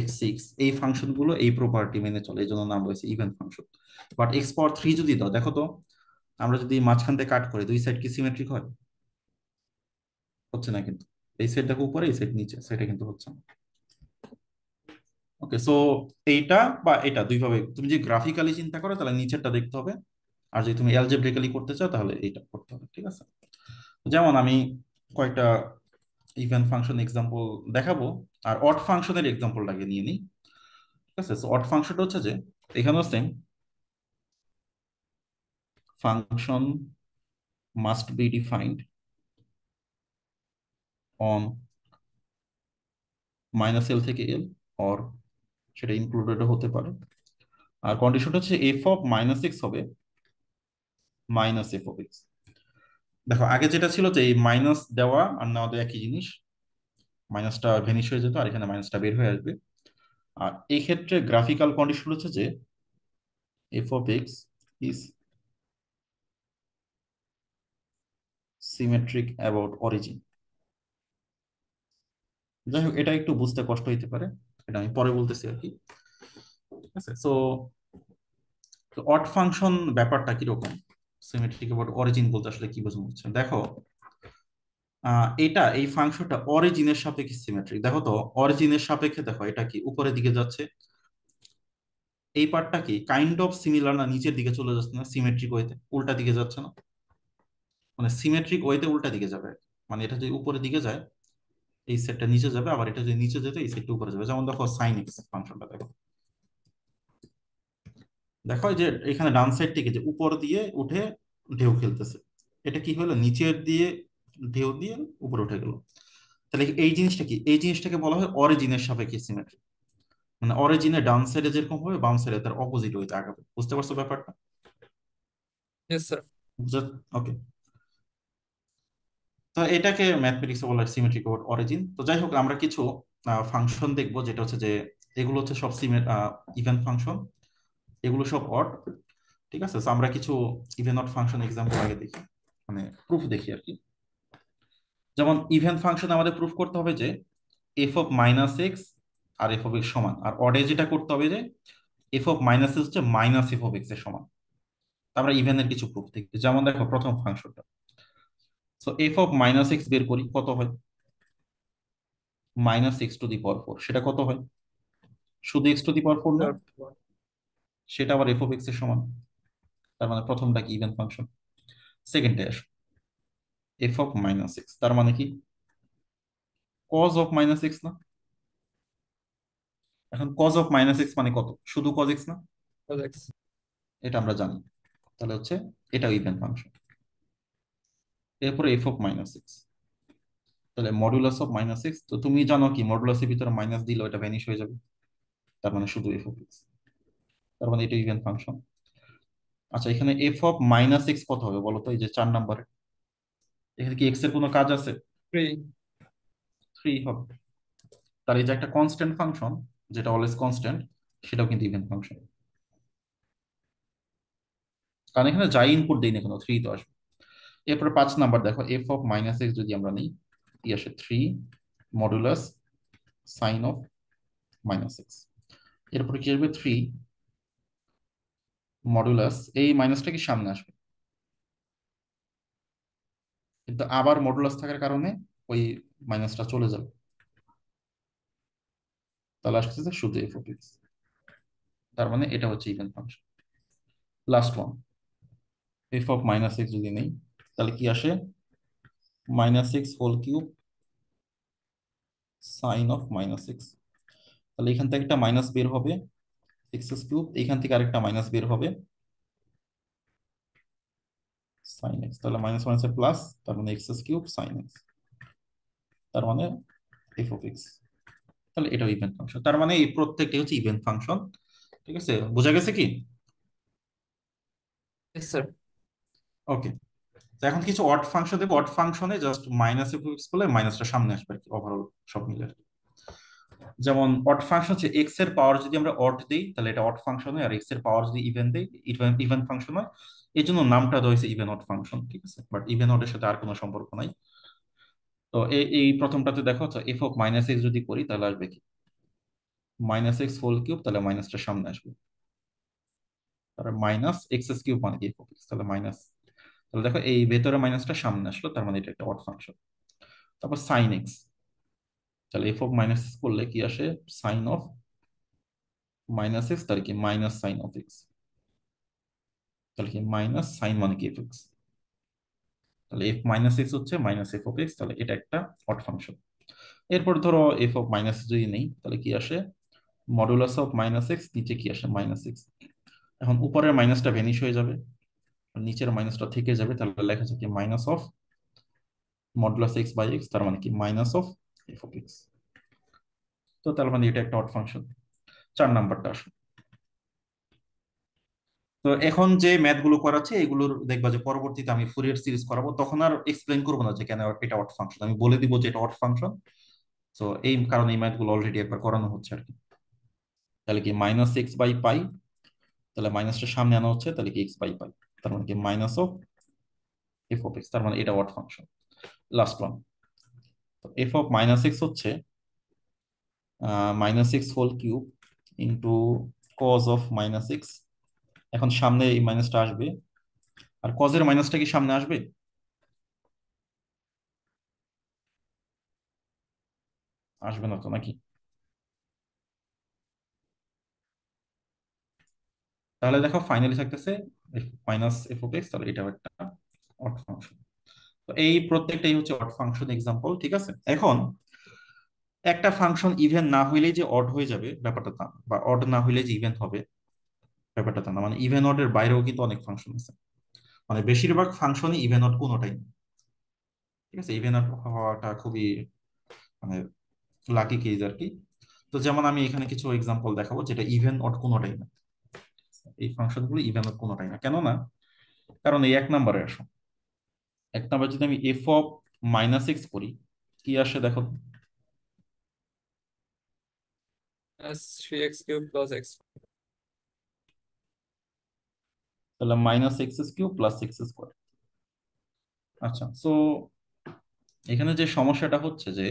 Speaker 1: X six, এই ফাংশন গুলো এই প্রপার্টি মেনে চলে, এই জন্য নাম রয়েছে even function. But X power three যদি দাও, দেখো তো আমরা যদি মাঝখান থেকে কাট করি, দুই সাইড কি সিমেট্রিক হয়? হচ্ছে না কিন্তু। এই সাইড দেখো উপরে, এই সাইড নিচে, সেটা কিন্তু হচ্ছে না। ওকে, সো এইটা বা এটা দুইভাবে তুমি যদি গ্রাফিক্যালি চিন্তা করো তাহলে নিচেরটা দেখতে হবে, আর যদি তুমি অ্যালজেব্রিক্যালি করতে চাও তাহলে এইটা করতে হবে। ঠিক আছে, যেমন আমি কয়েকটা ইভেন ফাংশন এক্সাম্পল দেখাবো, আর অড ফাংশনের এক্সাম্পলটাকে নিয়ে নিই। ঠিক আছে, সো অড ফাংশনটা হচ্ছে যে এখানেও same, function must be defined on minus L থেকে এল, অর সেটা ইনক্লুডেড হতে পারে। আর কন্ডিশনটা হচ্ছে এফ অফ মাইনাস এক্স হবে মাইনাস এফ অফ এক্স। দেখো আগে যেটা ছিল যে এই মাইনাস দেওয়া আর না দেওয়া একই জিনিস, মাইনাসটা ভেনিশ হয়ে যেত আর এখানে মাইনাসটা বের হয়ে আসবে। আর এই ক্ষেত্রে গ্রাফিক্যাল কন্ডিশন হচ্ছে যে f of x is symmetric about origin. যাই হোক, এটা একটু বুঝতে কষ্ট হইতে পারে, এটা আমি পরে বলতেছি আর কি। ঠিক আছে, সো অড ফাংশন ব্যাপারটা কিরকম, সিমেট্রিক অ্যাবাউট অরিজিন বলতে আসলে কি বোঝানো হচ্ছে দেখো। এটা এই ফাংশনটা অরিজিনের সাপেক্ষে সিমেট্রিক। দেখো তো, অরিজিনের সাপেক্ষে দেখো এটা কি উপরের দিকে যাচ্ছে, এই পার্টটা কি কাইন্ড অফ সিমিলার না, নিচের দিকে চলে যাচ্ছে না সিমেট্রিক ওয়েতে, উল্টা দিকে যাচ্ছে না, মানে সিমেট্রিক ওয়েতে উল্টা দিকে যাবে আর কি। মানে এটা যদি উপরের দিকে যায় এই সেটটা নিচে যাবে, আবার এটা যদি নিচে যেত এই সেটটা উপরে যাবে। যেমন দেখো সাইন এক্স ফাংশনটা দেখো, দেখো এই যে এখানে ডান সাইড থেকে যে উপর দিয়ে উঠে ঢেউ খেলতেছে, এটা কি হলো নিচের দিয়ে ঢেউ দিয়ে উপরে উঠে গেল। তাহলে এই জিনিসটা কি, এই জিনিসটাকে বলা হয় অরিজিনের সাপেক্ষে সিমেট্রি। মানে অরিজিনের ডান সাইডে যেরকম হবে বাম সাইডে তার অপোজিট হইতে আগাবে। বুঝতে পারছো ব্যাপারটা?
Speaker 2: Yes sir.
Speaker 1: বুঝা? ওকে। তো এটাকে ম্যাথমেটিক্সে বলা হয় সিমেট্রিক ওভার অরিজিন। তো যাই হোক, আমরা কিছু ফাংশন দেখবো, যেটা হচ্ছে যে এগুলো হচ্ছে সব ইভেন ফাংশন, এগুলো সব অড। ঠিক আছে, তো আমরা কিছু ইভেন অড ফাংশন এক্সাম্পল আগে দেখি, মানে প্রুফ দেখি আর কি। যেমন ইভেন ফাংশন আমাদের প্রুফ করতে হবে যে এফ অফ মাইনাস এক্স আর এফ অফ এক্স সমান, আর অডে যেটা করতে হবে যে এফ অফ মাইনাস এক্স হচ্ছে মাইনাস এফ অফ এক্স এর সমান। তো আমরা ইভেনের কিছু প্রুফ দেখি, যেমন দেখো প্রথম ফাংশনটা, so F of minus x বের করি, কত হয়, minus x two the power four, সেটা কত হয়, শুধু x two the power four না,
Speaker 2: স্যার
Speaker 1: সেটা আবার এফ অফ এক্স এর সমান। তার মানে প্রথমটা কি ইভেন ফাংশন। সেকেন্ডে আসো, এফ অফ মাইনাস এক্স তার মানে কি কজ অফ মাইনাস এক্স না। এখন কজ অফ মাইনাস এক্স মানে কত, শুধু কজ এক্স না,
Speaker 2: কজ
Speaker 1: এটা আমরা জানি। তাহলে হচ্ছে এটাও ইভেন ফাংশন। এরপরে এফ অফ মাইনাস এক্স, তাহলে মডুলাস অফ মাইনাস এক্স, তো তুমি জানো কি মডুলাসের ভিতরে মাইনাস দিলে ওটা ভ্যানিশ হয়ে যাবে, তার মানে শুধু এফ অফ এক্স, তার মানে এটা ইভেন ফাংশন। আচ্ছা, এখানে এফ অফ মাইনাস এক্স কত হবে বলো তো, এই যে 4 নম্বরে, এখানে কি এক্স এর কোনো কাজ আছে?
Speaker 2: থ্রি।
Speaker 1: 3 হবে। তার এই যে একটা কনস্ট্যান্ট ফাংশন, যেটা অলওয়েজ কনস্ট্যান্ট, সেটাও কিন্তু ইভেন ফাংশন, কারণ এখানে যাই ইনপুট দিই না কেন 3 তো আসবে। এরপরে 5 নাম্বার দেখো, এফ অফ মাইনাস এক্স যদি আমরা নিই, কি আসে 3 modulus sine of minus X. এরপরে কি আসবে 3 মডুলাস, এই মাইনাসটা কি সামনে আসবে, কিন্তু আবার মডুলাস থাকার কারণে ওই মাইনাসটা চলে যাবে, তাহলে আসছে শুধু এফ অফ এক্স। তার মানে এটা হচ্ছে even function. Last one, F of minus X যদি নেই, তাহলে কি আসে minus x whole cube sine of minus X. তাহলে এখান থেকে একটা মাইনাস বের হবে এক্স কিউব, এখান থেকে আরেকটা মাইনাস বের হবে সাইন এক্স, তাহলে মাইনাস মাইনাস প্লাস, তার মানে এক্স কিউব সাইন এক্স, তার মানে এফ অফ এক্স। তাহলে এটাও ইভেন ফাংশন, তার মানে এই প্রত্যেকটা হচ্ছে ইভেন ফাংশন। ঠিক আছে, বোঝা গেছে কি?
Speaker 2: Yes sir.
Speaker 1: ওকে। তো এখন কিছু অড ফাংশন দেবো, অড ফাংশনে জাস্ট মাইনাস এফ এক্স বলে মাইনাসটা সামনে আসবে আর কি, ওভারঅল সব মিলে আর কি। যেমন অড ফাংশন হচ্ছে এক্স এর পাওয়ার যদি আমরা অড দিই তাহলে এটা অড ফাংশন হয়, আর এক্স এর পাওয়ার যদি ইভেন দিই ইভেন ইভেন ফাংশন হয়। এই জন্য নামটা দেওয়া হয়েছে ইভেন অড ফাংশন। ঠিক আছে, বাট ইভেন অডের সাথে আর কোনো সম্পর্ক নাই। তো এই প্রথমটাতে দেখো, এফ অফ মাইনাস এক্স যদি করি তাহলে আসবে কি মাইনাস এক্স হোল কিউব, তাহলে মাইনাসটা সামনে আসবে, তাহলে মাইনাস এক্স কিউব মানে কি এফ অফ এক্স, তাহলে মাইনাস, তাহলে দেখো এই ভেতরে মাইনাসটা সামনে আসলো, তার মানে এটা একটা অড ফাংশন। তারপর সাইন এক্স, তাহলে এফ অফ মাইনাস করলে কি আসে সাইন অফ মাইনাস এক্স, তাহলে কি মাইনাস সাইন অফ এক্স, তাহলে কি মাইনাস সাইন মানে কি এফ এক্স, তাহলে এফ মাইনাস এক্স হচ্ছে মাইনাস এফ অফ এক্স, তাহলে এটা একটা অড ফাংশন। এরপর ধরো এফ অফ মাইনাস যদি নেই তাহলে কি আসে মডুলাস অফ মাইনাস এক্স, নিচে কি আসে মাইনাস এক্স। এখন উপরের মাইনাসটা ভ্যানিশ হয়ে যাবে আর নিচের মাইনাসটা থেকে যাবে, তাহলে লেখা আছে কি minus of modulus X by X, তার মানে কি minus of F of X. তো তার মানে এটা একটা অড ফাংশন। 4 নাম্বারটা আসো। তো এখন যে ম্যাথ গুলো করাচ্ছে এগুলোর দেখবা যে পরবর্তীতে আমি ফুরিয়ার সিরিজ করাবো, তখন আর এক্সপ্লেন করবো না যে কেন এটা অড ফাংশন, আমি বলে দিব যে এটা অড ফাংশন। তো এই কারণে এই ম্যাথ গুলো অলরেডি একবার করানো হচ্ছে আর কি। তাহলে কি মাইনাস এক্স বাই পাই, তাহলে মাইনাসটা সামনে আনা হচ্ছে, তাহলে কি এক্স বাই পাই, তার মানে কি minus of F of x, তার মানে এটা odd function. Last one, F of minus x হচ্ছে minus x whole cube into cos of minus x. এখন সামনে এই মাইনাসটা আসবে, আর কজের মাইনাসটা কি সামনে আসবে, আসবে না তো নাকি? তাহলে দেখো ফাইনালি থাকতেছে মাইনাস এফ অফ এক্স, তাহলে এটাও একটা অড ফাংশন। তো এই প্রত্যেকটাই হচ্ছে অড ফাংশন এক্সাম্পল, ঠিক আছে। এখন একটা ফাংশন ইভেন না হইলেই যে অড হয়ে যাবে ব্যাপারটা তা না, বা অড না হইলে যে ইভেন হবে ব্যাপারটা তা না। মানে ইভেন অড এর বাইরেও কিন্তু অনেক ফাংশন আছে। মানে বেশিরভাগ ফাংশনই ইভেন অড কোনোটাই না, ঠিক আছে। ইভেন অড হওয়াটা খুবই মানে লাকি কেস আর কি। তো যেমন আমি এখানে কিছু এক্সাম্পল দেখাবো যেটা ইভেন অড কোনোটাই না। এই ফাংশন গুলো ইভেন অড কোনোটাই না, কেন না? কারণ এই এক নম্বরে আসো, এক নম্বর যদি আমি এফ অফ মাইনাস এক্স করি, কি আসে দেখো।
Speaker 2: Plus 3x³ + x।
Speaker 1: তাহলে minus x cube plus x square. আচ্ছা, সো এখানে যে সমস্যাটা হচ্ছে যে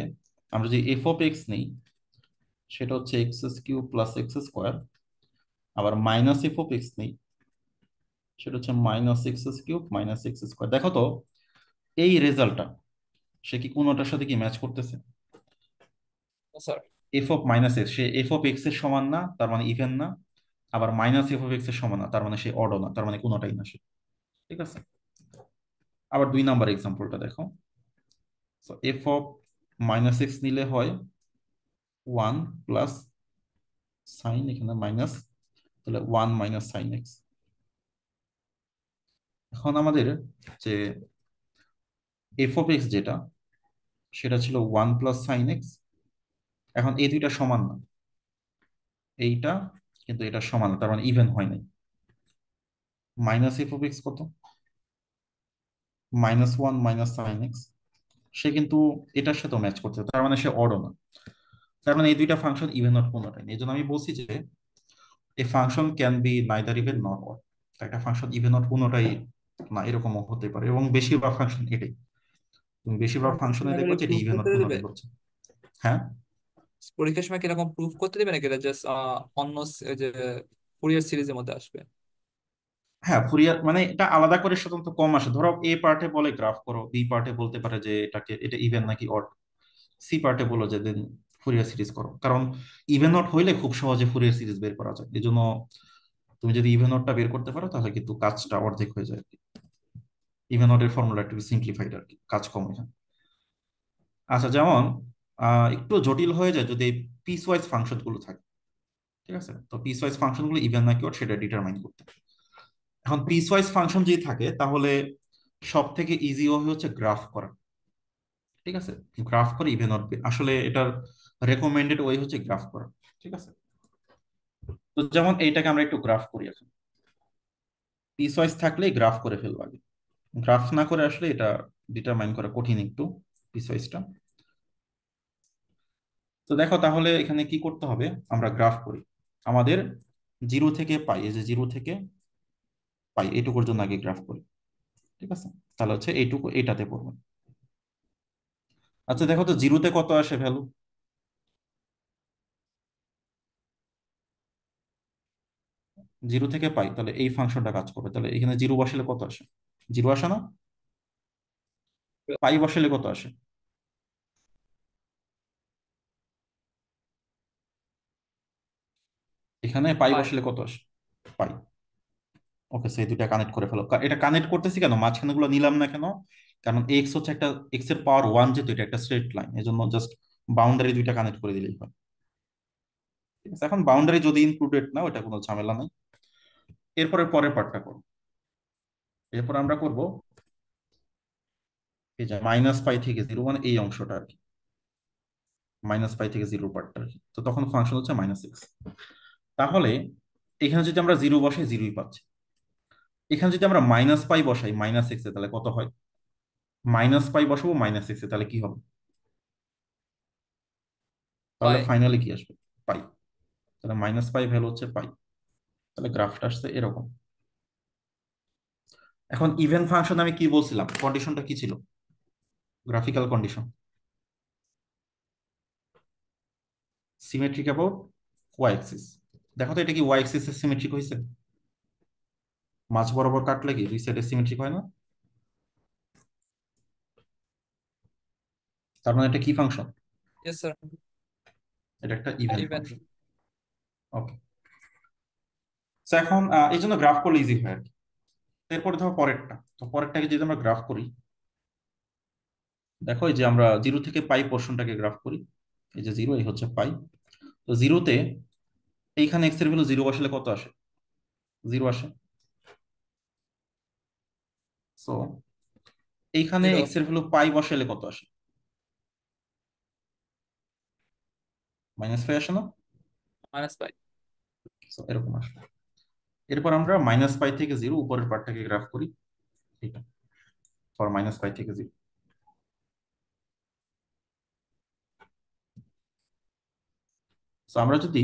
Speaker 1: আমরা যে এফ অফ এক্স নেই, সেটা হচ্ছে x cube plus x square. আবার মাইনাস এফ অফ এক্স নেই, সেটা হচ্ছে minus x cube minus x square. দেখো তো এই রেজাল্টটা সে কি কোনোটার সাথে কি ম্যাচ করতেছে?
Speaker 2: Sir.
Speaker 1: F of minus x, say F of X এর সমান না, তার মানে ইভেন না। আবার মাইনাস এফ অফ এক্স এর সমান না, তার মানে সে অডও না, তার মানে কোনোটাই না সে, ঠিক আছে। আবার দুই নাম্বার এক্সাম্পলটা দেখো। এফ অফ মাইনাস এক্স নিলে হয় ওয়ান প্লাস সাইন, এখানে মাইনাস, তাহলে ওয়ান মাইনাস সাইন এক্স। এখন আমাদের যে এফ অফ এক্স যেটা, সেটা ছিল ওয়ান প্লাস সাইন এক্স। এখন এই দুইটা সমান না, এইটা কিন্তু এটা সমান না, তার মানে ইভেন হয় নাই। মাইনাস এফ অফ এক্স কত? Minus one minus sine x. সে কিন্তু এটার সাথেও ম্যাচ করছে, তার মানে সে অডও না। তার মানে এই দুইটা ফাংশন ইভেন নট কোনোটাই নেই। এই জন্য আমি বলছি যে a function can be neither even not odd. একটা ফাংশন ইভেন নট কোনোটাই না, এরকমও হতে পারে, এবং বেশিরভাগ ফাংশন এটাই। তুমি বেশিরভাগ ফাংশনে দেখবে যে এটা
Speaker 2: প্রুফ
Speaker 1: ইভেন নট
Speaker 2: করতে দিবে?
Speaker 1: কোনোটাই হচ্ছে। হ্যাঁ।
Speaker 2: পরীক্ষার সময় কিরকম প্রুফ করতে দিবে নাকি এটা জাস্ট অন্য এই যে ফুরিয়ার সিরিজের মধ্যে আসবে?
Speaker 1: হ্যাঁ, ফুরিয়ার মানে এটা আলাদা করে স্বতন্ত্র কম আসে। ধরো এ পার্টে বলে গ্রাফ করো, বি পার্টে বলতে পারে যে এটা ইভেন নাকি অড, সি পার্টে বলো যে দেন ফুরিয়ার সিরিজ করো। কারণ ইভেন নট হইলে খুব সহজে ফুরিয়ার সিরিজ বের করা যায়। এই জন্য তুমি যদি ইভেন নটটা বের করতে পারো তাহলে কিন্তু কাজটা অর্ধেক হয়ে যায় আর কি। ইভেন নটের ফর্মুলা একটু সিম্পলিফাইড আর কি, কাজ কম এখানে। আচ্ছা, যেমন একটু জটিল হয়ে যায় যদি পিস ওয়াইজ ফাংশন গুলো থাকে, ঠিক আছে। তো পিস ওয়াইজ ফাংশন গুলো ইভেন নাকি অড সেটা ডিটারমাইন করতে হবে। এখন পিস ওয়াইজ ফাংশন যদি থাকে তাহলে সব থেকে ইজি ওয়ে হচ্ছে গ্রাফ করা, ঠিক আছে। গ্রাফ করে ইভেন অড আসলে এটার রেকমেন্ডেড ওয়ে হচ্ছে গ্রাফ করা, ঠিক আছে। তো যেমন এইটাকে আমরা একটু গ্রাফ করি এখন। পিস ওয়াইজ থাকলে গ্রাফ করে ফেলবো আগে। গ্রাফ না করে আসলে এটা ডিটারমাইন করা কঠিন একটু, পিস ওয়াইজটা। তো দেখো তাহলে এখানে কি করতে হবে, আমরা গ্রাফ করি। আমাদের জিরো থেকে পাই, এই যে জিরো থেকে পাই এইটুকুর জন্য আগে গ্রাফ করি, ঠিক আছে। তাহলে হচ্ছে এইটুকু এটাতে পড়বে। আচ্ছা দেখো তো জিরোতে কত আসে ভ্যালু? জিরো থেকে পাই, তাহলে এই ফাংশনটা কাজ করবে। তাহলে এখানে জিরো বসালে কত আসে? জিরো আসে না? পাই বসালে কত আসে? এখানে পাই
Speaker 2: পাই।
Speaker 1: বসালে কত আসে? পাই। ওকে, সেই দুইটা কানেক্ট করে ফেলো। এটা কানেক্ট করতেছি কেন, মাঝখানে গুলো নিলাম না কেন? কারণ এক্স হচ্ছে একটা, এক্স এর পাওয়ার ওয়ান, যেহেতু এটা একটা স্ট্রেট লাইন, এই জন্য জাস্ট বাউন্ডারি দুইটা কানেক্ট করে দিলেই হয়, ঠিক আছে। এখন বাউন্ডারি যদি ইনক্লুডেড না, ওটা কোনো ঝামেলা নাই। এরপরে পরের পার্টটা করবো। এরপর আমরা করব এই যে মাইনাস পাই থেকে জিরো, মানে এই অংশটা আর কি, মাইনাস পাই থেকে জিরো পার্টটা আর কি। তো তখন ফাংশন হচ্ছে মাইনাস এক্স। তাহলে এখানে যদি আমরা জিরো বসাই, জিরোই পাচ্ছি। এখানে যদি আমরা মাইনাস পাই বসাই মাইনাস এক্স এ, তাহলে কত হয়? মাইনাস পাই বসাবো মাইনাস এক্স এ, তাহলে কি হবে? তাহলে
Speaker 2: পাই।
Speaker 1: ফাইনালি কি আসবে? পাই। তাহলে মাইনাস পাই ভ্যালু হচ্ছে পাই। তাহলে গ্রাফটা আসছে এরকম। এখন ইভেন ফাংশন আমি কি বলছিলাম, কন্ডিশনটা কি ছিল? Graphical condition symmetric about Y axis. দেখো তো এটা কি ওয়াই অ্যাক্সিস এর সিমেট্রিক হয়েছে? মাঝ বরাবর কাটলে কি দুই সাইডে সিমেট্রিক হয় না? তার মানে এটা কি ফাংশন?
Speaker 2: Yes sir.
Speaker 1: এটা একটা ইভেন
Speaker 2: ইভেন।
Speaker 1: ফাংশন। ওকে। তো এখন এই জন্য গ্রাফ করলে ইজি হয় আর কি। এরপরে ধরো পরেরটা, তো পরেরটাকে যদি আমরা গ্রাফ করি, দেখো এই যে আমরা জিরো থেকে পাই পোর্শনটাকে গ্রাফ করি, এই যে জিরো, এই হচ্ছে পাই। তো জিরোতে এইখানে এক্স এর ভ্যালু জিরো বসালে কত আসে? জিরো আসে। সো এইখানে
Speaker 2: জিরো।
Speaker 1: এক্স এর ভ্যালু পাই বসালে কত আসে? -5 আসে না?
Speaker 2: -π।
Speaker 1: So, এরকম আসবে। এরপর আমরা -π থেকে জিরো উপরের পার্টটাকে গ্রাফ করি, এটা ফর -π থেকে জিরো। তো আমরা যদি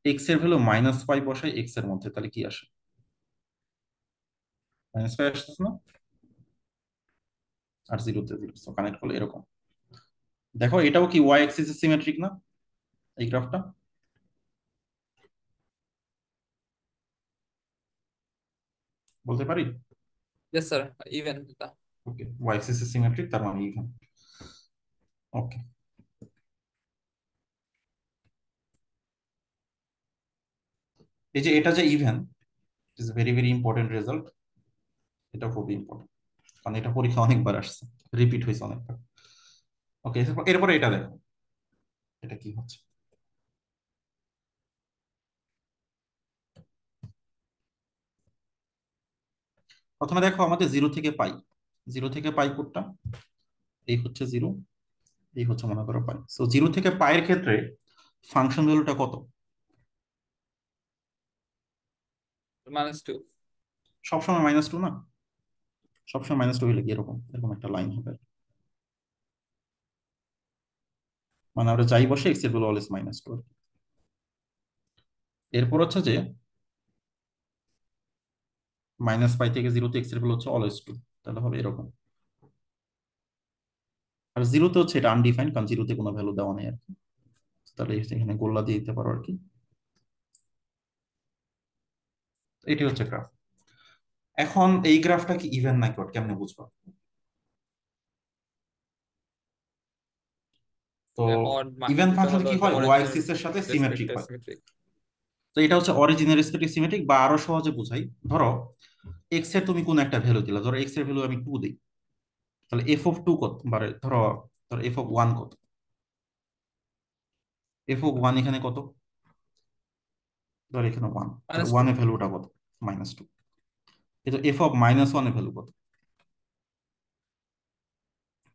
Speaker 1: এক্স এর ভ্যালু -π বসাই এক্স এর মধ্যে, তাহলে কি আসে? -π আসতেছে না? আর জিরোতে জিরো, সো কানেক্ট করলে এরকম। দেখো এটাও কি ওয়াই অ্যাক্সিস সিমেট্রিক না, এই গ্রাফটা? বলতে পারি?
Speaker 2: ইয়েস স্যার, ইভেন এটা।
Speaker 1: ওকে, ওয়াই অ্যাক্সিস সিমেট্রিক, তার মানে ইভেন। ওকে। এই যে এটা যে even, is very very important result. এটা খুবই ইম্পর্টেন্ট, কারণ এটা পরীক্ষা অনেকবার আসছে, রিপিট হয়েছে অনেকবার। ওকে, এরপরে এটা দেখো, এটা কি হচ্ছে। প্রথমে দেখো আমাদের জিরো থেকে পাই, জিরো থেকে পাই কোডটা, এই হচ্ছে জিরো, এই হচ্ছে মনে করো পাই। সো জিরো থেকে পাইয়ের ক্ষেত্রে ফাংশন ভ্যালুটা কত?
Speaker 2: -2।
Speaker 1: সবসময় -2 না? সবসময় -2 হলে কি এরকম এরকম একটা লাইন হবে, মানে আমরা যাই বসে এক্স এর ভ্যালু অলওয়েজ -2। এরপর হচ্ছে যে -π থেকে জিরোতে এক্স এর ভ্যালু হচ্ছে অলওয়েজ 2, তাহলে হবে এরকম। আর জিরোতে হচ্ছে এটা আনডিফাইন্ড, কারণ জিরোতে কোনো ভ্যালু দেওয়া নেই আর কি। তাহলে এখানে গোল্লা দিয়ে দিতে পারো আর কি। এটি হচ্ছে গ্রাফ। এখন এই গ্রাফটা কি ইভেন নাকি অড কেমনে বুঝবো? তো
Speaker 2: অড,
Speaker 1: ইভেন
Speaker 2: এটা
Speaker 1: ফাংশন
Speaker 2: হলো
Speaker 1: কি
Speaker 2: যে
Speaker 1: হয়, ওয়াই
Speaker 2: অরিজিনের
Speaker 1: এক্সিস এর সাথে সিমেট্রিক
Speaker 2: রেসপেক্টে
Speaker 1: হয়।
Speaker 2: সিমেট্রিক।
Speaker 1: তো এটা হচ্ছে অরিজিনের রেসপেক্টিভ সিমেট্রিক, বা আরো সহজে বুঝাই, ধরো এক্স এর তুমি কোন একটা ভ্যালু দিলা, ধরো এক্স এর ভ্যালু আমি 2 দিই, তাহলে এফ অফ 2 কত, মানে ধরো ধরো এফ অফ 1 কত? এফ অফ 1 এখানে কত? ধরো এখানে 1, তাহলে
Speaker 2: -2।
Speaker 1: 1 এর ভ্যালুটা কত? -2। কিন্তু এফ অফ -1 এর ভ্যালু কত?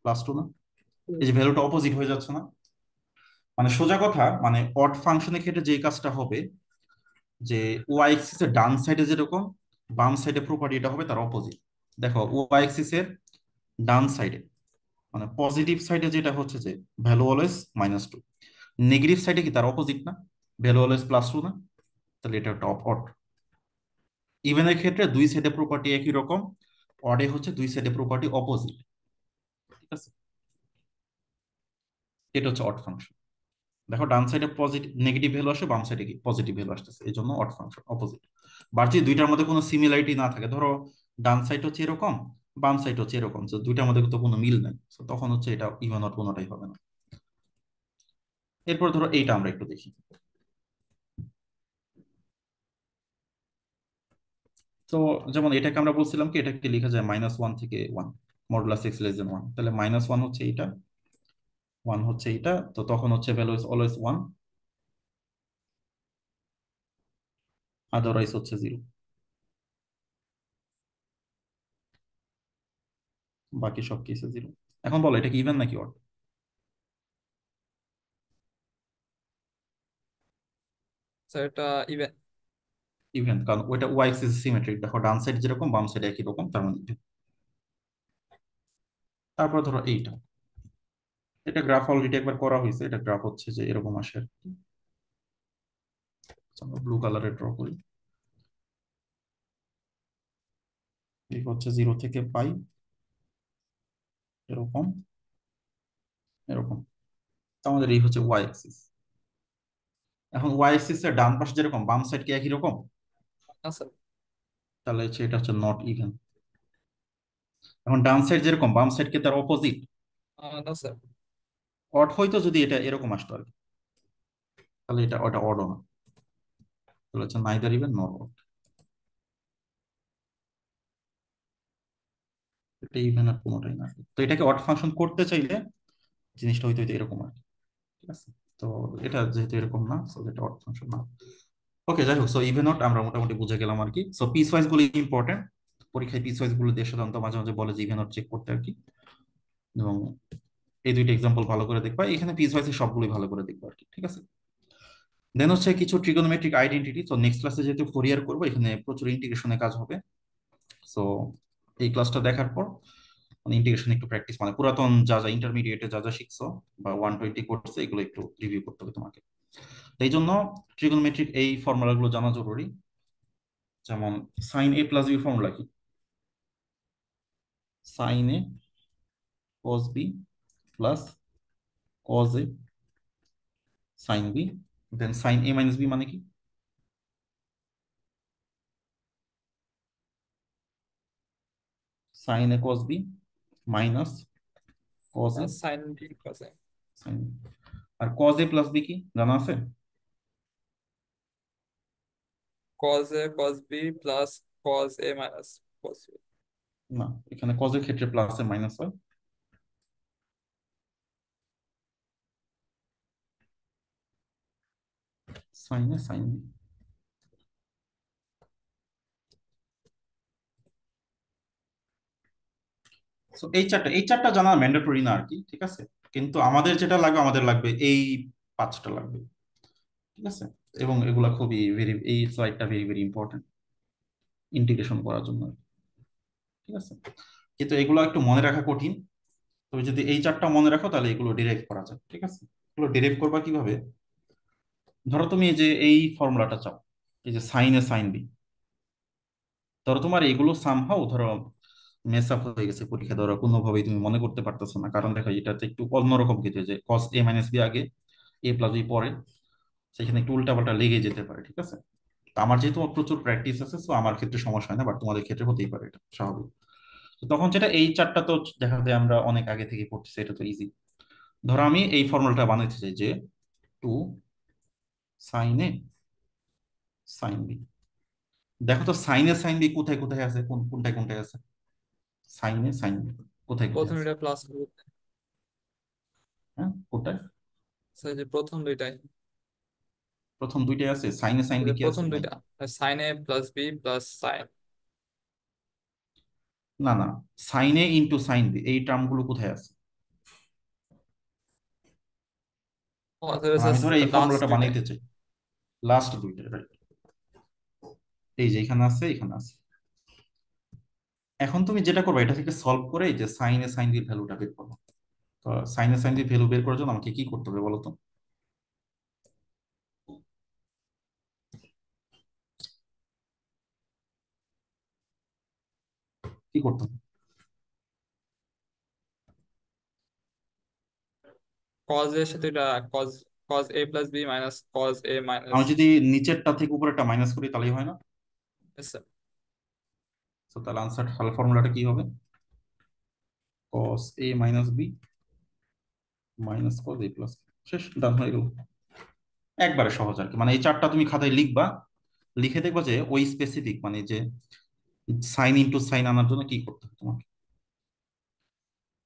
Speaker 1: +2 না? এই যে ভ্যালুটা অপোজিট হয়ে যাচ্ছে না? মানে সোজা কথা, মানে অড ফাংশনের ক্ষেত্রে যে কাজটা হবে, যে ওয়াই এক্সিস এর ডান সাইডে যেরকম বাম সাইডে প্রপার্টি, এটা হবে তার অপোজিট। দেখো ওয়াই এক্সিস এর ডান সাইডে, মানে পজিটিভ সাইডে যেটা হচ্ছে যে ভ্যালু অলওয়েজ -2, নেগেটিভ সাইডে কি তার অপোজিট না, ভ্যালু অলওয়েজ +2 না? তাহলে এটা টপ অড। ইভেনের ক্ষেত্রে দুই সাইডে প্রপার্টি একই রকম, অডে হচ্ছে দুই সাইডে প্রপার্টি অপোজিট। ঠিক আছে, এটা হচ্ছে অড ফাংশন। দেখো ডান সাইডে পজিটিভ নেগেটিভ ভ্যালু আসে, বাম সাইডে কি পজিটিভ ভ্যালু আসতেছে, এই জন্য অড ফাংশন অপোজিট। বার যদি দুইটার মধ্যে কোনো সিমিলারিটি না থাকে, ধরো ডান সাইড হচ্ছে এরকম, বাম সাইড হচ্ছে এরকম, তো দুইটার মধ্যে তো কোনো মিল নাই, তো তখন হচ্ছে এটা ইভেন অড কোনোটাই হবে না। এরপর ধরো এইটা আমরা একটু দেখি। তো যেমন এটাকে আমরা বলছিলাম কি, এটাকে লেখা যায় -1 থেকে 1, মডুলাস x <1। তাহলে -1 হচ্ছে এইটা, 1 হচ্ছে এইটা, তো তখন হচ্ছে ভ্যালু ইজ অলওয়েজ 1, আদারওয়াইজ হচ্ছে 0। বাকি সব কেসে 0। এখন বলো এটা কি ইভেন নাকি অড?
Speaker 2: স্যার এটা ইভেন।
Speaker 1: ইভেন, কারণ ওইটা ওয়াই এক্সিস সিমেট্রিক, দেখো ডান সাইড যেরকম বাম সাইড একই রকম, তার মানে even। তারপর ধরো এইটা, এটা গ্রাফ অলরেডি একবার করা হয়েছে, এটা গ্রাফ হচ্ছে যে এরকম আসে আর কি। আমরা ব্লু কালারে ড্র করি, এই হচ্ছে জিরো থেকে পাই, এরকম এরকম। তো আমাদের এই হচ্ছে ওয়াই এক্সিস। এখন ওয়াই এক্সিস এর ডান পাশে যেরকম বাম সাইড কি একই রকম?
Speaker 2: না স্যার।
Speaker 1: তাহলে হচ্ছে এটা হচ্ছে নট ইভেন। এখন ডান সাইড যেরকম বাম সাইড কে তার অপোজিট,
Speaker 2: না স্যার।
Speaker 1: অড হইতো যদি এটা এরকম আসতো আর কি। তাহলে এটা ওটা অডও না, তাহলে হচ্ছে নাইদার ইভেন নর অড। এটা ইভেন আর কোনোটাই না। তো এটাকে অড ফাংশন করতে চাইলে জিনিসটা হইতে হইতে এরকম আর কি। ঠিক আছে। তো এটা যেহেতু এরকম না, সো এটা অড ফাংশন না। ওকে, যাই হোক, সো ইভেন অড আমরা মোটামুটি বুঝে গেলাম আর কি। সো পিস ওয়াইজ গুলো ইম্পর্টেন্ট। পরীক্ষায় পিস ওয়াইজ গুলো দিয়ে সাধারণত মাঝে মাঝে বলে যে ইভেন অড চেক করতে আর কি। এবং এই দুইটা এক্সাম্পল ভালো করে দেখবা, এখানে পিস ওয়াইজ সবগুলোই ভালো করে দেখবা আর কি। ঠিক আছে। দেন হচ্ছে কিছু ট্রিগোনোমেট্রিক আইডেন্টিটি। তো নেক্সট ক্লাসে যেহেতু ফোরিয়ার করবো, এখানে প্রচুর ইন্টিগ্রেশনের কাজ হবে। সো এই ক্লাসটা দেখার পর মানে ইন্টিগ্রেশন একটু প্র্যাকটিস, মানে পুরাতন যা যা ইন্টারমিডিয়েটে যা যা শিখছো বা 120 কোর্সে, এগুলো একটু রিভিউ করতে হবে তোমাকে। তো এই জন্য ট্রিগোনোমেট্রিক এই ফর্মুলাগুলো জানা জরুরি। যেমন sine A plus B formula কি? Sine A cos B plus cos A sine B. Then sine A minus B মানে কি? Sine A cos B minus cos A
Speaker 2: sine B cos A.
Speaker 1: Sine. আর cos A plus B কি জানা আছে?
Speaker 2: Cos A cos B plus cos A minus cos B.
Speaker 1: না, এখানে কজের ক্ষেত্রে প্লাস এ মাইনাস হয়। Sine A sine B. তো এই চারটা জানা ম্যান্ডেটরি না আর কি। ঠিক আছে। কিন্তু আমাদের যেটা লাগবে, আমাদের লাগবে এই পাঁচটা লাগবে। ঠিক আছে। এবং এগুলা খুবই ভেরি, এই স্লাইডটা ভেরি ভেরি ইম্পর্টেন্ট ইন্টিগ্রেশন করার জন্য। ঠিক আছে। কিন্তু এগুলো একটু মনে রাখা কঠিন। তুমি যদি এই চারটা মনে রাখো তাহলে এগুলো ডিরাইভ করা যায়। ঠিক আছে। এগুলো ডিরাইভ করবা কিভাবে? ধরো তুমি এই যে এই ফর্মুলাটা চাও, এই যে সাইন এ সাইন বি। ধরো তোমার এগুলো সামহাও ধরো মেস আপ হয়ে গেছে পরীক্ষা, ধরো কোনোভাবেই তুমি মনে করতে পারতেছো না, কারণ দেখো এটাতে একটু অন্যরকম কিছু, যে কস এ মাইনাস বি আগে, এ প্লাস বি পরে, সেখানে একটু উল্টাপাল্টা লেগে যেতে পারে। ঠিক আছে। তো আমার যেহেতু প্রচুর প্র্যাকটিস আছে, তো আমার ক্ষেত্রে সমস্যা হয় না, বাট তোমাদের ক্ষেত্রে হতেই পারে, এটা স্বাভাবিক। তো তখন যেটা এই চারটা তো দেখা যায় আমরা অনেক আগে থেকে পড়তেছি, এটা তো ইজি। ধরো আমি এই ফর্মুলাটা বানাইতে চাই যে two sign A sine B. দেখো তো সাইন এ সাইন বি কোথায় কোথায় আছে, কোনটায় কোনটায় আছে? সাইন এ সাইন বি কোথায় কোথায়
Speaker 2: প্রথম
Speaker 1: আছে?
Speaker 2: দুইটা প্লাস করতে।
Speaker 1: হ্যাঁ, কোথায়?
Speaker 2: যে প্রথম দুইটাই।
Speaker 1: প্রথম দুইটাই আছে, সাইন এ সাইন
Speaker 2: এই
Speaker 1: বি
Speaker 2: যে
Speaker 1: কি আছে
Speaker 2: প্রথম
Speaker 1: নাই?
Speaker 2: দুইটা sign A plus B plus sign.
Speaker 1: না না, সাইন এ ইন্টু সাইন বি এই টার্ম গুলো কোথায় আছে?
Speaker 2: ও
Speaker 1: মানে আমি ধরো এই
Speaker 2: লাস্ট
Speaker 1: ফর্মুলাটা
Speaker 2: দুইটাই।
Speaker 1: বানাইতে চাই, লাস্ট দুইটা, রাইট? এই যে এখানে আছে, এখানে আছে। এখন তুমি যেটা করবে, এটা থেকে সলভ করে এই যে সাইন এ সাইন বি ভ্যালুটা বের করো। তো sign A sine B value বের করার জন্য আমাকে কি করতে হবে বলো তো? কি করতে হবে?
Speaker 2: কজ এর সাথে এটা cos, cos A plus B minus cos A minus.
Speaker 1: আমি যদি নিচেরটা থেকে উপরেরটা মাইনাস করি তাহলেই হয় না? তো তাহলে আনসার তাহলে ফর্মুলাটা কি হবে? কস এ মাইনাস বি মাইনাস কস এ প্লাস। শেষ, ডান হয়ে গেল। একবারে সহজ আর কি। মানে এই চারটা তুমি খাতায় লিখবা, লিখে দেখবা যে ওই স্পেসিফিক, মানে যে সাইন ইনটু সাইন আনার জন্য কি করতে হবে তোমাকে।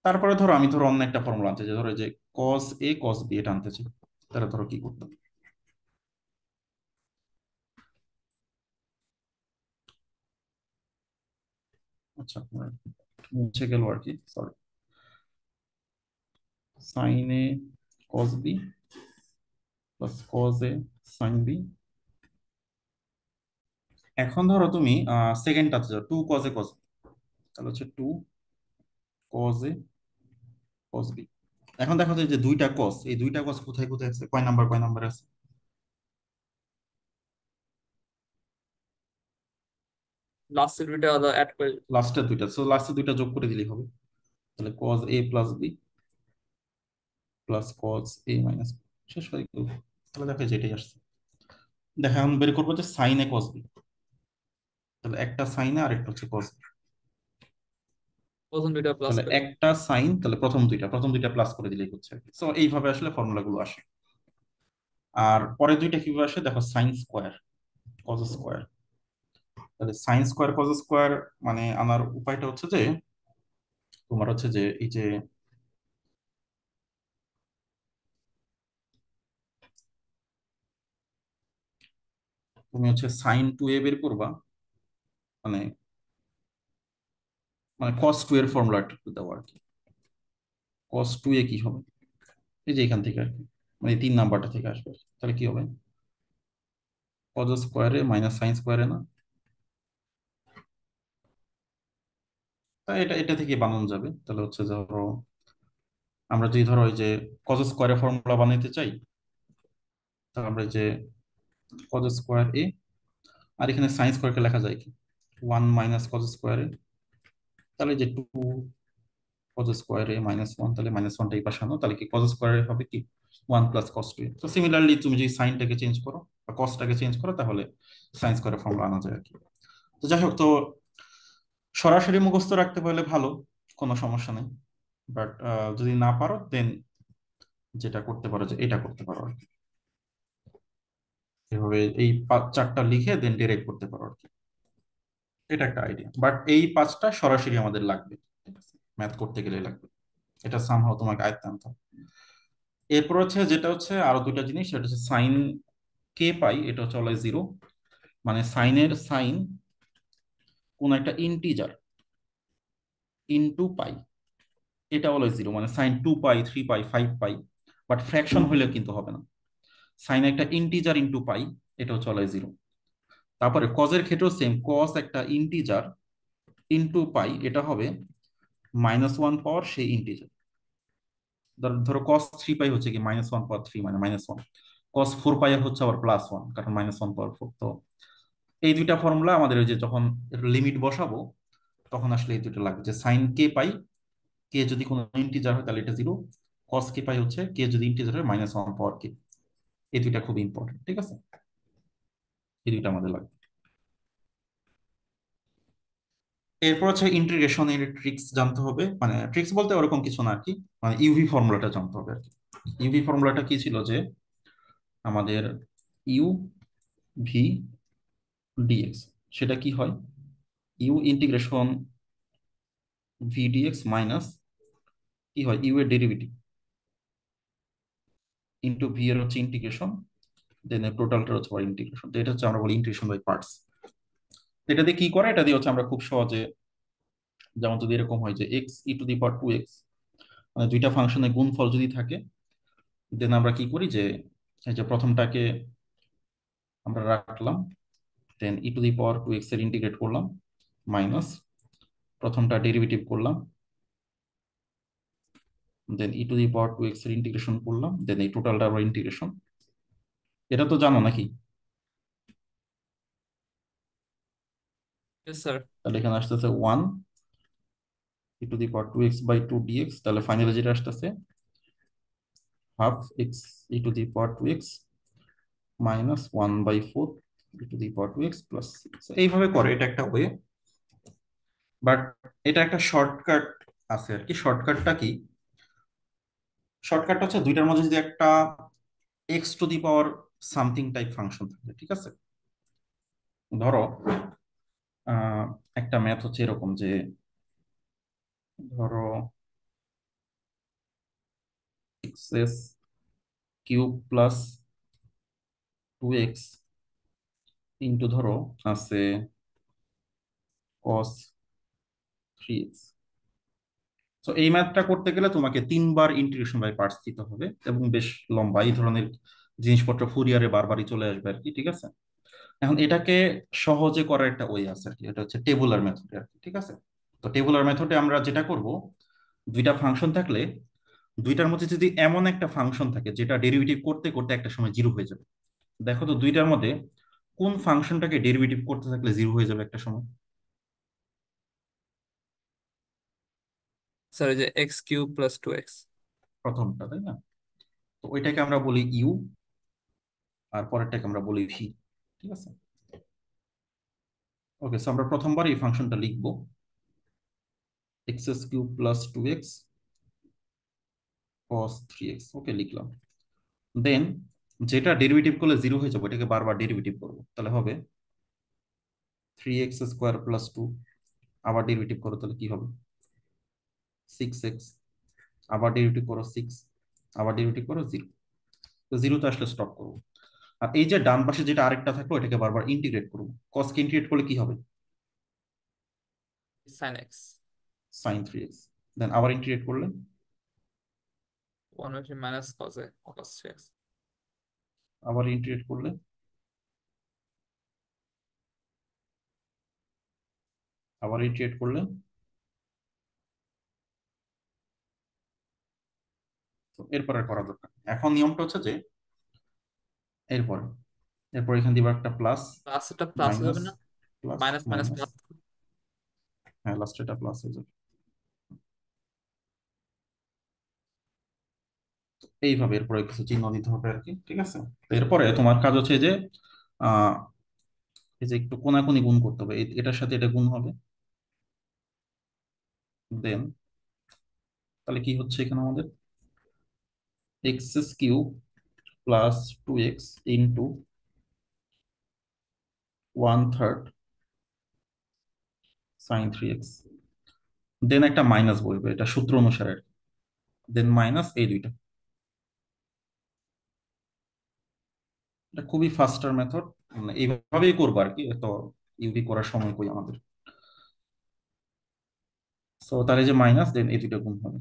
Speaker 1: তারপরে ধরো আমি ধরো অন্য একটা ফর্মুলা আনতে চাই, ধরো যে কস এ কস বি এটা আনতে চাই, তাহলে ধরো কি করতে হবে? আচ্ছা, মুছে গেল আর কি, sorry. Sign A cos B plus cos A sine B. এখন ধরো তুমি সেকেন্ডটাতে যাও, টু কস এ কস বি, তাহলে হচ্ছে টু কস এ কস বি। এখন দেখো যে যে দুইটা কস, এই দুইটা কস কোথায় কোথায় আছে, কয় নাম্বার কয় নাম্বার আছে?
Speaker 2: লাস্টের দুইটা অ্যাড করে।
Speaker 1: লাস্টের দুইটা, সো লাস্টের দুইটা যোগ করে দিলেই হবে। তাহলে কস এ প্লাস বি প্লাস কস এ মাইনাস, শেষ হয়ে গেল। তাহলে দেখো যেটাই আসছে। দেখো এখন বের করবো যে সাইন এ কস বি, তাহলে একটা সাইন আর একটা হচ্ছে কস।
Speaker 2: প্রথম দুইটা প্লাস
Speaker 1: তাহলে
Speaker 2: করে।
Speaker 1: একটা সাইন, তাহলে প্রথম দুইটা প্লাস করে দিলেই হচ্ছে। সো এইভাবে আসলে ফর্মুলা গুলো আসে। আর পরে দুইটা কিভাবে আসে দেখো, সাইন স্কোয়ার, কজ স্কোয়ার। তাহলে সাইন স্কোয়ার কজ স্কোয়ার মানে আনার উপায়টা হচ্ছে যে তোমার হচ্ছে যে এই যে তুমি হচ্ছে সাইন টু এ বের করবা, মানে মানে কস টু এর ফর্মুলাটা একটু দাও আর কি। কস টু এ কি হবে, এই যে এখান থেকে আর কি, মানে 3 নাম্বারটা থেকে আসবে। তাহলে কি হবে, কজ স্কোয়ারে মাইনাস সাইন স্কোয়ারে না, তাই এটা এটা থেকে বানানো যাবে। তাহলে হচ্ছে ধরো আমরা যদি ধরো এই যে কজ স্কোয়ারের ফর্মুলা বানাইতে চাই, তাহলে আমরা এই যে কজ স্কোয়ার এ, আর এখানে সাইন স্কোয়ারকে লেখা যায় কি 1 মাইনাস কজ স্কোয়ারে, তাহলে যে 2 কজ স্কোয়ারে -1, তাহলে -1টা এই পাশে আনো, তাহলে কি কজ স্কোয়ারে হবে কি 1 + cos2a। তো সিমিলারলি তুমি যদি সাইনটাকে চেঞ্জ করো বা কসটাকে চেঞ্জ করো, তাহলে সাইন স্কোয়ারের ফর্মুলা আনা যায় আর কি। তো যাই হোক, তো সরাসরি মুখস্থ রাখতে পারলে ভালো, কোনো সমস্যা নেই। বাট যদি না পারো দেন যেটা করতে পারো যে এটা করতে পারো আর কি, এভাবে এই 4টা লিখে দেন ডিরেক্ট করতে পারো আর কি। এটা একটা আইডিয়া, বাট এই 5টা সরাসরি আমাদের লাগবে, ঠিক আছে, ম্যাথ করতে গেলে লাগবে। এটা সামহাও তোমাকে আয়ত্তে আনতে হবে। এরপর হচ্ছে যেটা হচ্ছে আরো দুইটা জিনিস, সেটা হচ্ছে সাইন কে পাই, এটা হচ্ছে অলওয়েজ জিরো, মানে সাইনের সাইন কোন একটা ইন্টিজার ইনটু পাই, এটা অলওয়েজ জিরো, মানে sine 2 pi 3 pi 5 pi, but fraction হলেও কিন্তু হবে না। সাইন একটা ইন্টিজার ইনটু পাই, এটা হচ্ছে অলওয়েজ জিরো। তারপরে কজের ক্ষেত্রেও সেম, কস একটা ইন্টিজার ইনটু পাই, এটা হবে -1 পাওয়ার সেই ইন্টিজার। ধরো cos 3 পাই হচ্ছে কি -1 পাওয়ার 3, মানে -1। cos 4 পাই হচ্ছে আবার +1, কারণ -1 পাওয়ার 4। তো এই দুইটা ফর্মুলা আমাদের ওই যে যখন লিমিট বসাবো তখন আসলে এই দুটো লাগবে, যে সাইন কে পাই, কে যদি কোনো ইন্টিজার হয় তাহলে এটা জিরো, কস কে পাই হচ্ছে কে যদি ইন্টিজার হয় -1 পাওয়ার কে। এই দুইটা খুব ইম্পর্টেন্ট, ঠিক আছে, এই দুইটা আমাদের লাগবে। এরপর হচ্ছে ইন্টিগ্রেশনের ট্রিক্স জানতে হবে, মানে ট্রিক্স বলতে ওরকম কিছু না আর কি, মানে ইউভি ফর্মুলাটা জানতে হবে আর কি। ইউভি ফর্মুলাটা কি ছিল যে আমাদের ইউ ভি ডিএক্স, সেটা কি হয়, u integration v dx minus কি হয়, ইউ এর ডেরিভেটিভ ইন্টু ভি এর হচ্ছে ইন্টিগ্রেশন, দেন এর টোটালটা হচ্ছে ইন্টিগ্রেশন। তো এটা হচ্ছে আমরা বলি ইন্টিগ্রেশন বাই পার্টস। এটা দিয়ে কি করে, এটা দিয়ে হচ্ছে আমরা খুব সহজে, যেমন যদি এরকম হয় যে x e⁻²x, মানে দুইটা ফাংশনের গুণফল যদি থাকে, দেন আমরা কি করি যে এই যে প্রথমটাকে আমরা রাখলাম, দেন e⁻²x এর ইন্টিগ্রেট করলাম, মাইনাস প্রথমটা ডেরিভেটিভ করলাম, দেন e⁻²x এর ইন্টিগ্রেশন করলাম, দেন এই টোটালটা আবার ইন্টিগ্রেশন। এটা তো জানো নাকি?
Speaker 2: Yes sir.
Speaker 1: তাহলে এখানে আসতেছে 1 e⁻²x/2 dx, তাহলে ফাইনালি যেটা আসতেছে ½ x e⁻²x -1/4 e⁻²x+6। এইভাবে করে, এটা একটা ওয়ে, বাট এটা একটা শর্টকাট আছে আর কি। শর্টকাটটা কি, শর্টকাটটা হচ্ছে দুইটার মধ্যে যদি একটা x⁻ সামথিং টাইপ ফাংশন থাকে, ঠিক আছে। ধরো একটা ম্যাথ হচ্ছে এরকম যে ধরো x³ + 2x ইন্টু ধরো আছে cos 3x। তো এই ম্যাথটা করতে গেলে তোমাকে 3 বার ইন্টিগ্রেশন বাই পার্টস দিতে হবে, এবং বেশ লম্বা এই ধরনের জিনিসপত্র ফুরিয়ারে বারবারই চলে আসবে আর কি, ঠিক আছে। এখন এটাকে সহজে করার একটা ওয়ে আছে আর কি, এটা হচ্ছে টেবুলার মেথড আর কি, ঠিক আছে। তো টেবুলার মেথডে আমরা যেটা করব, দুইটা ফাংশন থাকলে দুইটার মধ্যে যদি এমন একটা ফাংশন থাকে যেটা ডেরিভেটিভ করতে করতে একটা সময় জিরো হয়ে যাবে, দেখো তো দুইটার মধ্যে কোন ফাংশনটাকে ডেরিভেটিভ করতে থাকলে জিরো হয়ে যাবে একটা সময়,
Speaker 2: স্যার এই যে x³ + 2x।
Speaker 1: প্রথমটা, তাই না? তো ওইটাকে আমরা বলি ইউ, আর পরেরটাকে আমরা বলি ভি, ঠিক আছে। ওকে, সো আমরা প্রথমবার এই ফাংশনটা লিখবো, x³ + 2x cos 3x, ওকে লিখলাম। দেন যেটা ডেরিভেটিভ করলে জিরো হয়ে যাবে এটাকে বারবার ডেরিভেটিভ করবো, তাহলে হবে 3x² + 2। আবার ডেরিভেটিভ করো তাহলে কি হবে? 6x। আবার ডেরিভেটিভ করো 6। আবার ডেরিভেটিভ করো 0। তো জিরোতে আসলে স্টপ করবো। আর এই যে ডান পাশে যেটা আরেকটা থাকলো এটাকে বারবার ইন্টিগ্রেট করবো। কসকে ইন্টিগ্রেট করলে কি হবে?
Speaker 2: Sine x.
Speaker 1: sin 3x। দেন আবার ইন্টিগ্রেট করলে
Speaker 2: 1/3 minus cos A cos 3x।
Speaker 1: আবার ইন্টিগ্রেট করলে আবার ইন্টিগ্রেট করলে তো এরপর আর করা দরকার নেই। এখন নিয়মটা হচ্ছে যে এরপরে এরপর এখান দিয়ে একটা প্লাস
Speaker 2: প্লাস এটা প্লাস হয়ে
Speaker 1: মাইনাস
Speaker 2: যাবে না?
Speaker 1: Plus
Speaker 2: minus minus
Speaker 1: minus.
Speaker 2: Plus.
Speaker 1: হ্যাঁ, লাস্ট এটা প্লাস হয়ে যাবে। এইভাবে এরপরে কিছু চিহ্ন দিতে হবে আর কি, ঠিক আছে? তো এরপরে তোমার কাজ হচ্ছে যে আহ এই যে একটু কোনাকুনি গুণ করতে হবে, এটার সাথে এটা গুণ হবে। দেন তাহলে কি হচ্ছে এখানে আমাদের? x³ + 2x into 1/3 sin 3x। দেন একটা মাইনাস বলবে, এটা সূত্র অনুসারে। দেন মাইনাস এই দুইটা। এটা খুবই ফাস্টার মেথড, মানে এইভাবেই করবো আর কি, এত ইউবি করার সময় কই আমাদের। সো তাহলে যে মাইনাস দেন এই দুইটা গুণ হবে।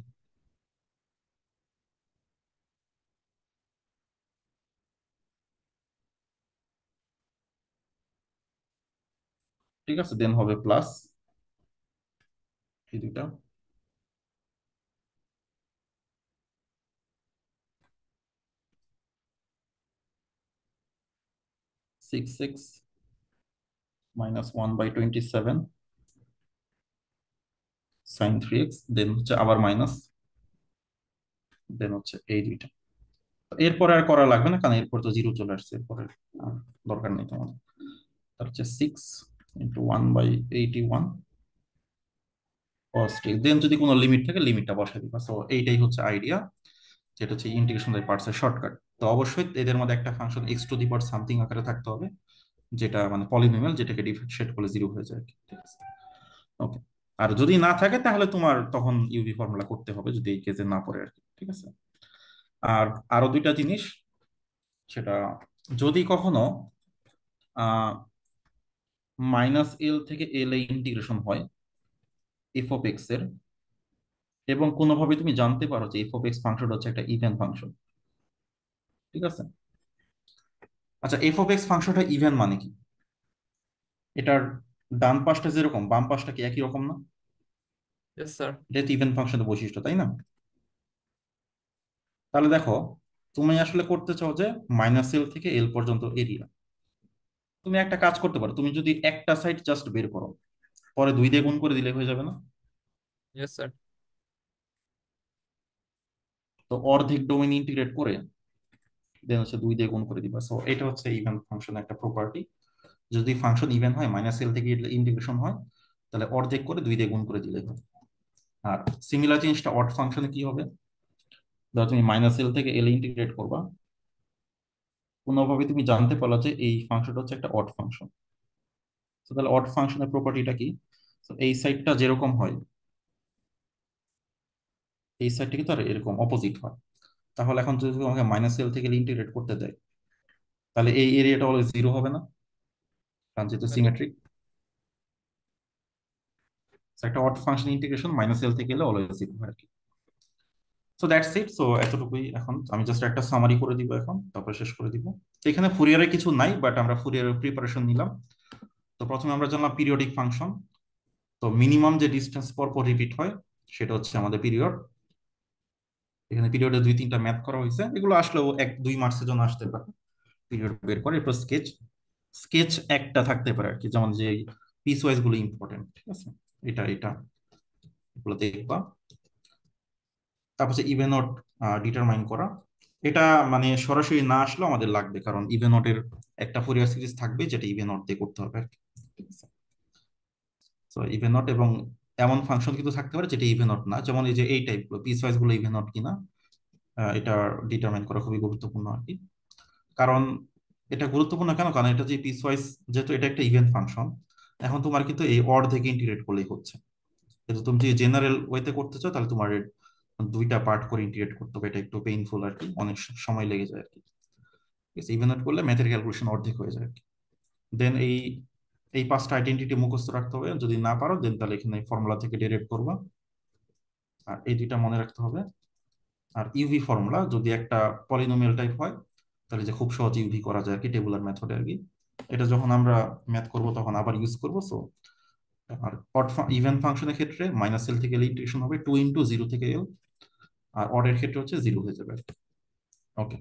Speaker 1: ঠিক আছে, দেন হবে প্লাস এই দুইটা। 6x -1/27 sin 3x। দেন হচ্ছে আবার মাইনাস। দেন হচ্ছে এই দুইটা। এরপরে আর করা লাগবে না, কারণ এরপর তো জিরো চলে আসছে, এরপরে আর দরকার নেই তোমাদের। তার হচ্ছে 6 × 1/81 cos 3। দেন যদি কোনো লিমিট থাকে লিমিটটা বসাই দিবা। সো এইটাই হচ্ছে আইডিয়া, যেটা হচ্ছে ইন্টিগ্রেশন বাই পার্টস এর শর্টকাট। তো অবশ্যই এদের মধ্যে একটা ফাংশন x⁻³ সামথিং আকারে থাকতে হবে, যেটা মানে পলিনোমিয়াল, যেটাকে ডিফারেন্সিয়েট করলে জিরো হয়ে যায় আর কি, ঠিক আছে? ওকে। আর যদি না থাকে তাহলে তোমার তখন ইউভি ফর্মুলা করতে হবে, যদি এই কেসে না পড়ে আর কি, ঠিক আছে? আর আরো দুইটা জিনিস, সেটা যদি কখনো -l থেকে l এ ইন্টিগ্রেশন হয় f(x) এর, এবং কোনোভাবে তুমি জানতে পারো যে f(x) ফাংশনটা হচ্ছে একটা ইভেন ফাংশন, ঠিক আছে? আচ্ছা, f(x) ফাংশনটা ইভেন মানে কি? এটার ডান পাশটা যেরকম বাম পাশটা কি একই রকম না?
Speaker 2: Yes sir.
Speaker 1: এটা তো ইভেন ফাংশনের বৈশিষ্ট্য, তাই না? তাহলে দেখো, তুমি আসলে করতে চাও যে -l থেকে l পর্যন্ত এরিয়া। তুমি একটা কাজ করতে পারো, তুমি যদি একটা সাইড জাস্ট বের করো, পরে 2 দিয়ে গুণ করে দিলে হয়ে যাবে না?
Speaker 2: Yes sir.
Speaker 1: তো অর্ধেক ডোমেইন ইন্টিগ্রেট করে দেন হচ্ছে 2 দিয়ে গুণ করে দিবা। সো এটা হচ্ছে ইভেন ফাংশন একটা প্রপার্টি। যদি ফাংশন ইভেন হয়, -l থেকে ইন্টিগ্রেশন হয়, তাহলে অর্ধেক করে 2 দিয়ে গুণ করে দিলে হয়। আর সিমিলার জিনিসটা অড ফাংশনে কি হবে? ধরো তুমি -l থেকে l ইন্টিগ্রেট করবা, কোনোভাবে তুমি জানতে পারলা যে এই ফাংশনটা হচ্ছে একটা অড ফাংশন। তো তাহলে অড ফাংশনের প্রপার্টিটা কি? তো এই সাইডটা যেরকম হয়, এই সাইডটা কিন্তু আর এরকম অপোজিট হয়। তাহলে এখন যদি তোমাকে -l থেকে ইন্টিগ্রেট করতে দেয়, তাহলে এই এরিয়াটা অলওয়েজ জিরো হবে না, কারণ যেহেতু সিমেট্রিক। একটা অড ফাংশন ইন্টিগ্রেশন -l থেকে এলে অলওয়েজ জিরো হয় আর কি। So that's it. সো এতটুকুই। এখন আমি জাস্ট একটা সামারি করে দিব এখন, তারপর শেষ করে দিব। তো এখানে ফুরিয়ারের কিছু নাই, বাট আমরা ফুরিয়ারের প্রিপারেশন নিলাম। তো প্রথমে আমরা জানলাম পিরিয়ডিক ফাংশন। তো মিনিমাম যে ডিস্টেন্স পর পর রিপিট হয় সেটা হচ্ছে আমাদের পিরিয়ড। এখানে পিরিয়ডে 2-3টা ম্যাথ করা হয়েছে, এগুলো আসলেও 1-2 মার্কসের জন্য আসতে পারে। পিরিয়ড বের করে এরপর স্কেচ। স্কেচ একটা থাকতে পারে আর কি, যেমন যে পিস ওয়াইজ গুলো ইম্পর্টেন্ট, ঠিক আছে? এটা এটা এগুলো দেখবা। তারপর হচ্ছে ইভেন অড ডিটারমাইন করা। এটা মানে সরাসরি না আসলেও আমাদের লাগবে, কারণ ইভেন অড এর একটা ফুরিয়ার সিরিজ থাকবে যেটা ইভেন অড দিয়ে করতে হবে আর কি, ঠিক আছে? তো ইভেন অড এবং এমন ফাংশন কিন্তু থাকতে পারে যেটা ইভেন অড না, যেমন এই যে এই টাইপ গুলো পিস ওয়াইজ গুলো ইভেন অড কিনা, এটা ডিটারমাইন করা খুবই গুরুত্বপূর্ণ আর কি। কারণ এটা গুরুত্বপূর্ণ কেন, কারণ এটা যে পিস ওয়াইজ, যেহেতু এটা একটা ইভেন্ট ফাংশন, এখন তোমার কিন্তু এই অর থেকে ইন্টিগ্রেট করলেই হচ্ছে। কিন্তু তুমি যদি জেনারেল ওয়েতে করতে চাও তাহলে তোমার দুইটা পার্ট করে ইন্টিগ্রেট করতে হবে, এটা একটু পেইনফুল আর কি, অনেক সময় লেগে যায় আর কি। ইভেন্ট করলে ম্যাথের ক্যালকুলেশন অর্ধেক হয়ে যায় আর কি। দেন এই পাঁচটা আইডেন্টিটি মুখস্থ রাখতে হবে, যদি না পারো দেন তাহলে এখানে ফর্মুলা থেকে ডেরিভ করবা। আর এই দুইটা মনে রাখতে হবে। আর ইউভি ফর্মুলা যদি একটা পলিনোমিয়াল টাইপ হয় তাহলে যে খুব সহজ ইউভি করা যায় আর কি, টেবুলার মেথডে আর কি। এটা যখন আমরা ম্যাথ করব তখন আবার ইউজ করবো। সো আর ইভেন ফাংশনের ক্ষেত্রে মাইনাস এল থেকে এল ইন্টিগ্রেশন হবে 2 × 0 থেকে এল, আর অডের ক্ষেত্রে হচ্ছে 0 হয়ে যাবে। ওকে।